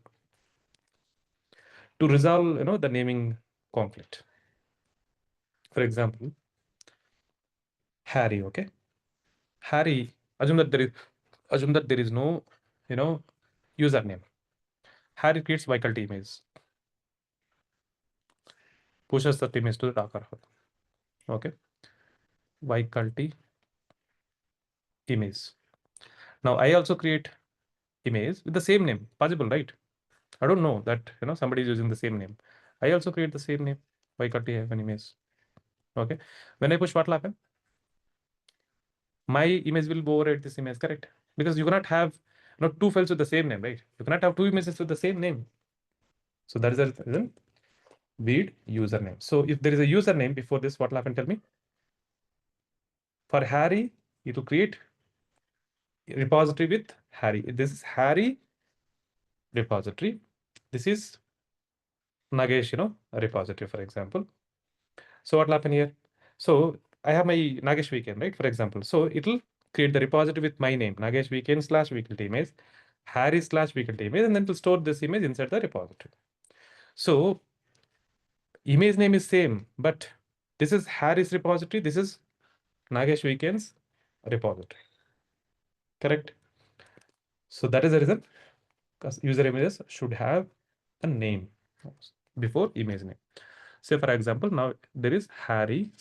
To resolve, the naming conflict. For example, Harry. Okay, Harry. Assume that there is no, username. Harry creates vehicle image, pushes the image to the Docker hub. Okay, vehicle image. Now I also create image with the same name. Possible, right? I don't know that somebody is using the same name. I also create the same name. Vehicle have an image. Okay, when I push, what will happen? My image will override this image, correct? Because you cannot have two files with the same name, right? You cannot have two images with the same name. So that is the reason read username. So if there is a username before this, what will happen? Tell me. For Harry, it will create repository with Harry. This is Harry repository. This is Nagesh, a repository, for example. So what will happen here? So I have my Nagesh weekend, right? For example. So it will create the repository with my name, Nagesh weekend / weekly image, Harry / weekly image, and then to store this image inside the repository. So image name is same, but this is Harry's repository. This is Nagesh weekend's repository. Correct? So that is the reason because user images should have a name before image name. Say for example, now there is Harry /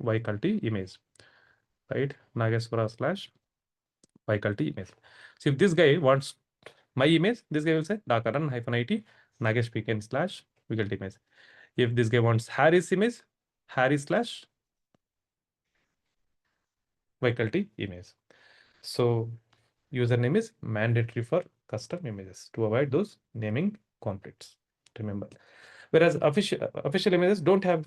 Vaikalti image, right? Nageswara / Vaikalti image. So if this guy wants my image, this guy will say Dakaran -it Nagesh weekend / Vaikalti image. If this guy wants Harry's image, Harry / Vaikalti image. So username is mandatory for custom images to avoid those naming conflicts. Remember, whereas official images don't have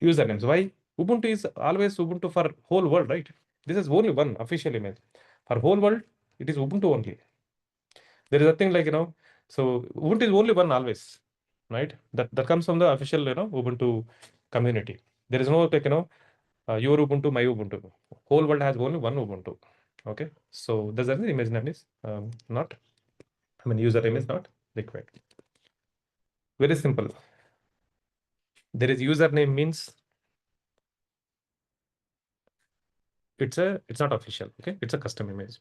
usernames. Why? Ubuntu is always Ubuntu for whole world, right? This is only one official image for whole world. It is Ubuntu only. There is nothing like so Ubuntu is only one always, right? That comes from the official Ubuntu community. There is no like your Ubuntu, my Ubuntu. Whole world has only one Ubuntu. Okay, so does that image name is not, I mean user name is not required. Very simple. There is username means it's not official. Okay, it's a custom image.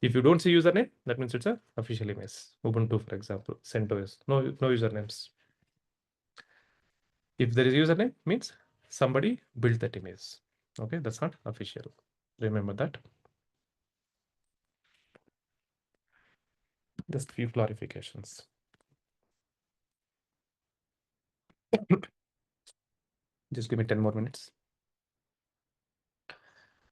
If you don't see username, that means it's a official image. Ubuntu, for example, CentOS, no usernames. If there is username, means somebody built that image. Okay, that's not official. Remember that. Just few clarifications. Just give me 10 more minutes.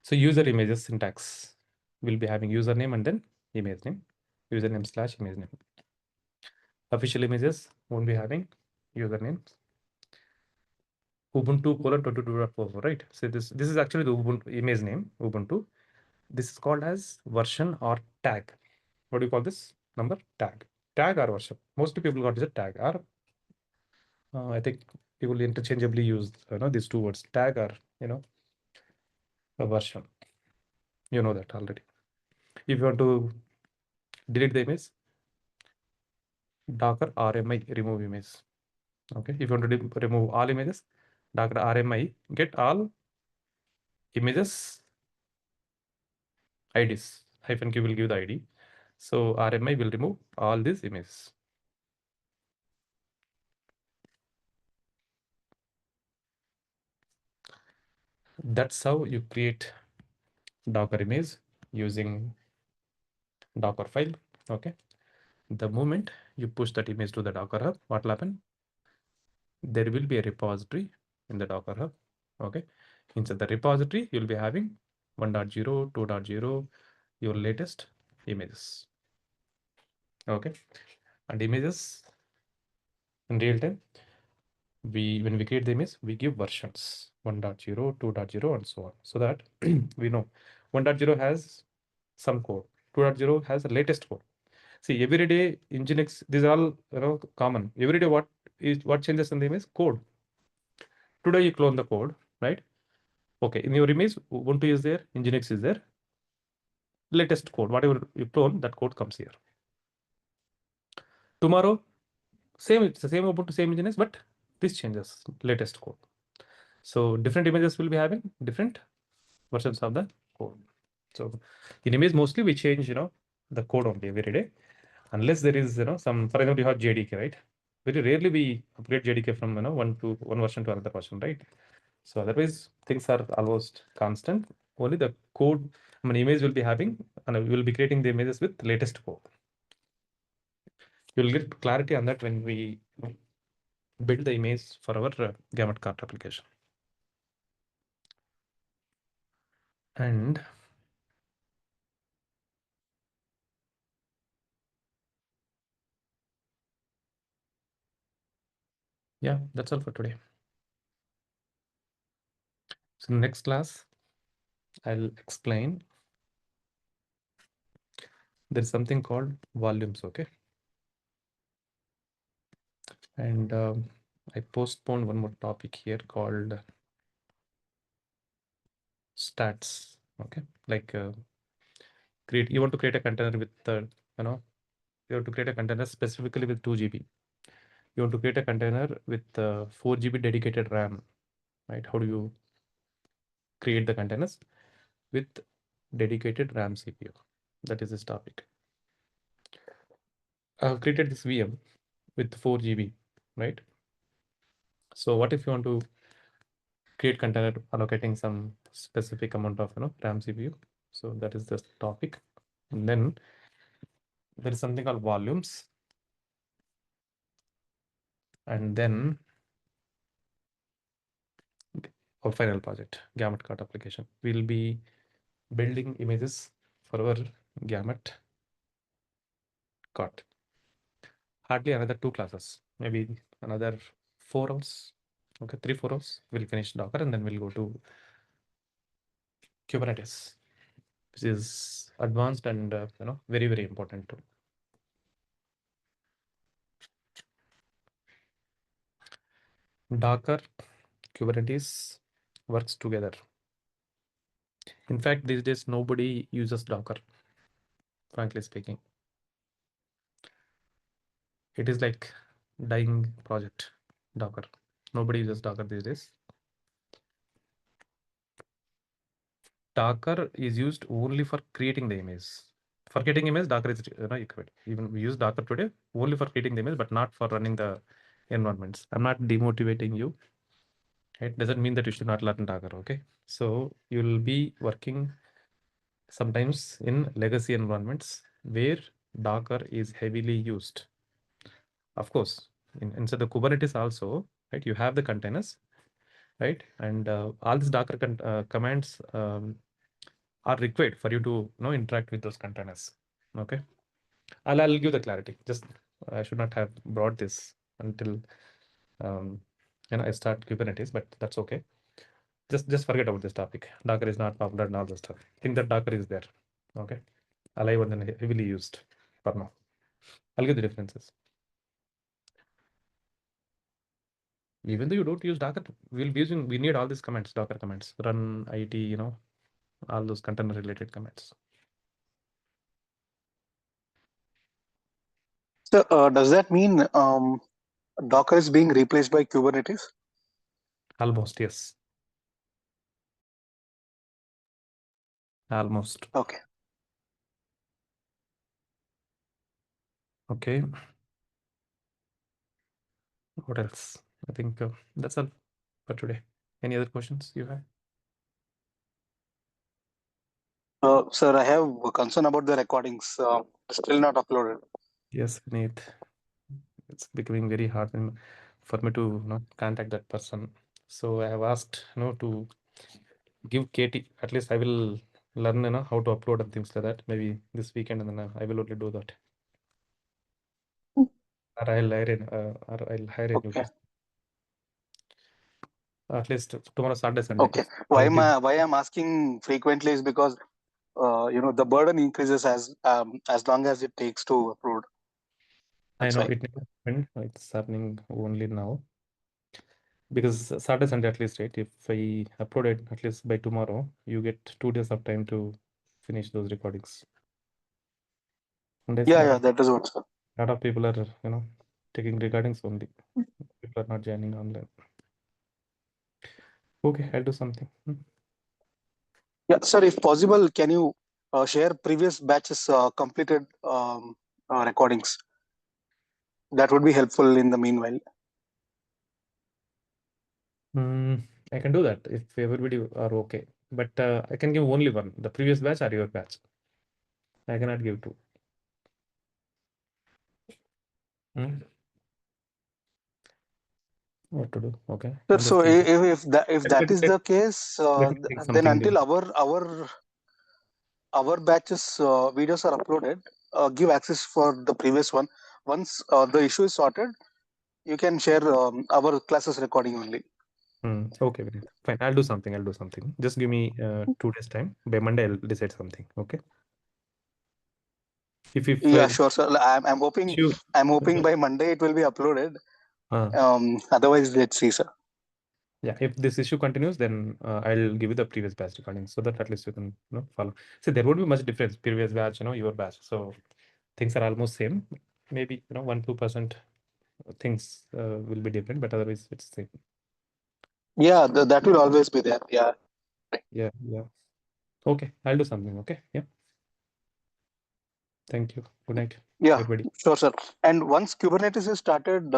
So user images syntax will be having username and then image name, username / image name. Official images won't be having usernames. Ubuntu :22.4, right? So this is actually the Ubuntu image name, Ubuntu. This is called as version or tag. What do you call this number? Tag or version. Mostly people got it tag, or I think people interchangeably use these two words, tag or a version. You know that already. If you want to delete the image, Docker RMI remove image. Okay, if you want to remove all images, Docker RMI get all images IDs. -q will give the ID. So RMI will remove all these images. That's how you create Docker image using Docker file. Okay. The moment you push that image to the Docker hub, what will happen? There will be a repository in the Docker hub. Okay. Inside the repository, you'll be having 1.0, 2.0, your latest images. Okay. And images in real time, when we create the image, we give versions 1.0, 2.0, and so on, so that we know 1.0 has some code, 2.0 has the latest code. See, every day Nginx, these are all common. Every day, what changes in the image? Code. Today you clone the code, right? Okay, in your image, Ubuntu is there, Nginx is there. Latest code, whatever you clone, that code comes here. Tomorrow, it's the same Ubuntu, same Nginx, but this changes, latest code. So different images will be having different versions of the code. So in image, mostly we change, the code only every day, unless there is, some, for example, you have JDK, right? Very rarely we upgrade JDK from, one version to another version, right? So otherwise, things are almost constant. Only the code, image will be having, and we will be creating the images with latest code. You'll get clarity on that when we build the image for our gamut cart application. And yeah, that's all for today. So in the next class, I'll explain. There's something called volumes, okay? And I postponed one more topic here called stats, okay? Like you want to create a container with, you have to create a container specifically with 2 GB. You want to create a container with 4 GB dedicated RAM, right? How do you create the containers with dedicated RAM CPU? That is this topic. I've created this VM with 4 GB, right? So what if you want to create container allocating some specific amount of RAM CPU? So that is the topic. And then there is something called volumes. And then our final project, gamut cart application. We'll be building images for our gamut cart. Hardly another 2 classes, maybe another 4 hours. Okay, 3-4 hours. We'll finish Docker and then we'll go to Kubernetes, which is advanced and very, very important too. Docker, Kubernetes works together. In fact, these days nobody uses Docker, frankly speaking. It is like dying project, Docker. Nobody uses Docker these days. Docker is used only for creating the image. For creating image, Docker is equivalent. Even we use Docker today only for creating the image, but not for running the environments. I'm not demotivating you. It doesn't mean that you should not learn Docker, okay? So you'll be working sometimes in legacy environments where Docker is heavily used. Of course, inside the Kubernetes also, right? You have the containers, right? And all these Docker commands are required for you to interact with those containers. Okay, I'll give the clarity. Just I should not have brought this until I start Kubernetes, but that's okay. Just forget about this topic. Docker is not popular and all this stuff. Think that Docker is there. Okay, alive and then heavily used for now. I'll give the differences. Even though you don't use Docker, we need all these commands, Docker commands, run IT, all those container related commands. So, does that mean Docker is being replaced by Kubernetes? Almost, yes. Almost. Okay. Okay. What else? I think that's all for today. Any other questions you have? Sir, I have a concern about the recordings. Still not uploaded. Yes, Vineet. It's becoming very hard for me to contact that person. So I have asked to give Katie. At least I will learn how to upload and things like that. Maybe this weekend, and then I will only do that. or I'll hire a new Okay. person. At least tomorrow Saturday, Sunday. Okay. I'll give Why I'm asking frequently is because the burden increases as long as it takes to approve. I That's know why. it never happened. It's happening only now. Because Saturday, Sunday at least, right? If I upload it at least by tomorrow, you get 2 days of time to finish those recordings. And there's a Yeah, that is what, sir. lot of people are, taking recordings only. People are not joining online. Okay, I'll do something. Yeah, sir. If possible, can you share previous batches completed recordings? That would be helpful in the meanwhile. I can do that if everybody are okay. But I can give only one. The previous batch or your batch. I cannot give two. What to do? Okay. Sir, I'm so just thinking. if that is the case, Let me think then something. until our batches videos are uploaded, give access for the previous one. Once the issue is sorted, you can share our classes recording only. Okay, Vinit. Fine. I'll do something. Just give me 2 days time. By Monday, I'll decide something. Okay. If Yeah, sure, sir. I'm hoping you by Monday it will be uploaded. uh, Otherwise, let's see, sir. yeah, if this issue continues, then I'll give you the previous batch recording so that at least you can follow. See, there won't be much difference. Previous batch, your batch. So things are almost same. Maybe 1-2% things will be different, but otherwise it's same. Yeah, that will always be there. Yeah. Yeah. Okay, I'll do something. Okay. Yeah. Thank you. Good night, Yeah, everybody. sure, sir. And once Kubernetes is started,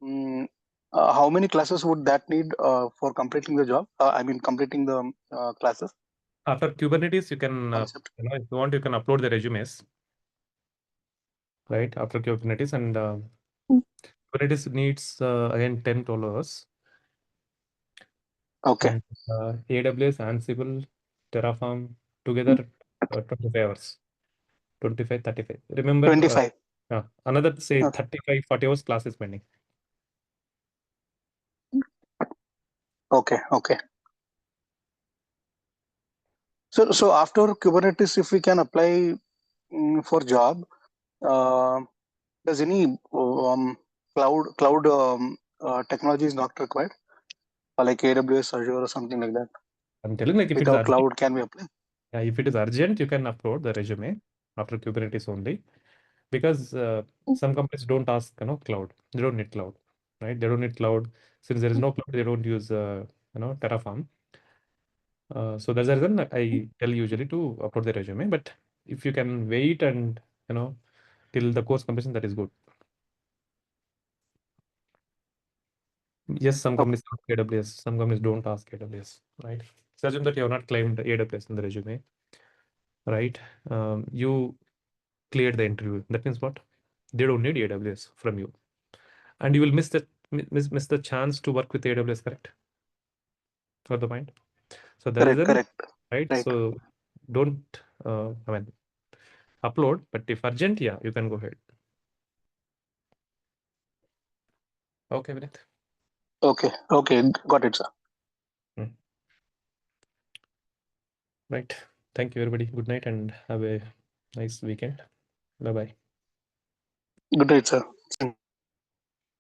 mm, how many classes would that need for completing the job? I mean, completing the classes After Kubernetes, you can, concept. if you want, you can upload the resumes, right? After Kubernetes, and Kubernetes needs again 10-12 hours, Okay. and AWS, Ansible, Terraform together 25 hours, 25, 35. Remember, 25. another say Okay. 35, 40 hours class is pending. Okay. So after Kubernetes, if we can apply for job, uh, does any cloud technology is not required, like AWS, Azure, or something like that? I'm telling, like, if it is Without urgent, cloud, can we apply? if it is urgent, you can upload the resume after Kubernetes only, because some companies don't ask, cloud. They don't need cloud, right? They don't need cloud. Since there is no cloud, they don't use, Terraform. So that's the reason I tell usually to upload the resume. But if you can wait and, till the course completion, that is good. Yes, some companies ask AWS, some companies don't ask AWS, right? So assume that you have not claimed AWS in the resume, right? You cleared the interview. That means what? They don't need AWS from you, and you will miss the chance to work with AWS. Correct? For the mind. So that is then Correct. right. Right. So don't. Upload. But if urgent, yeah, you can go ahead. Okay, Vinith. Okay. Got it, sir. Right. Thank you, everybody. Good night and have a nice weekend. Bye-bye. Good night, sir.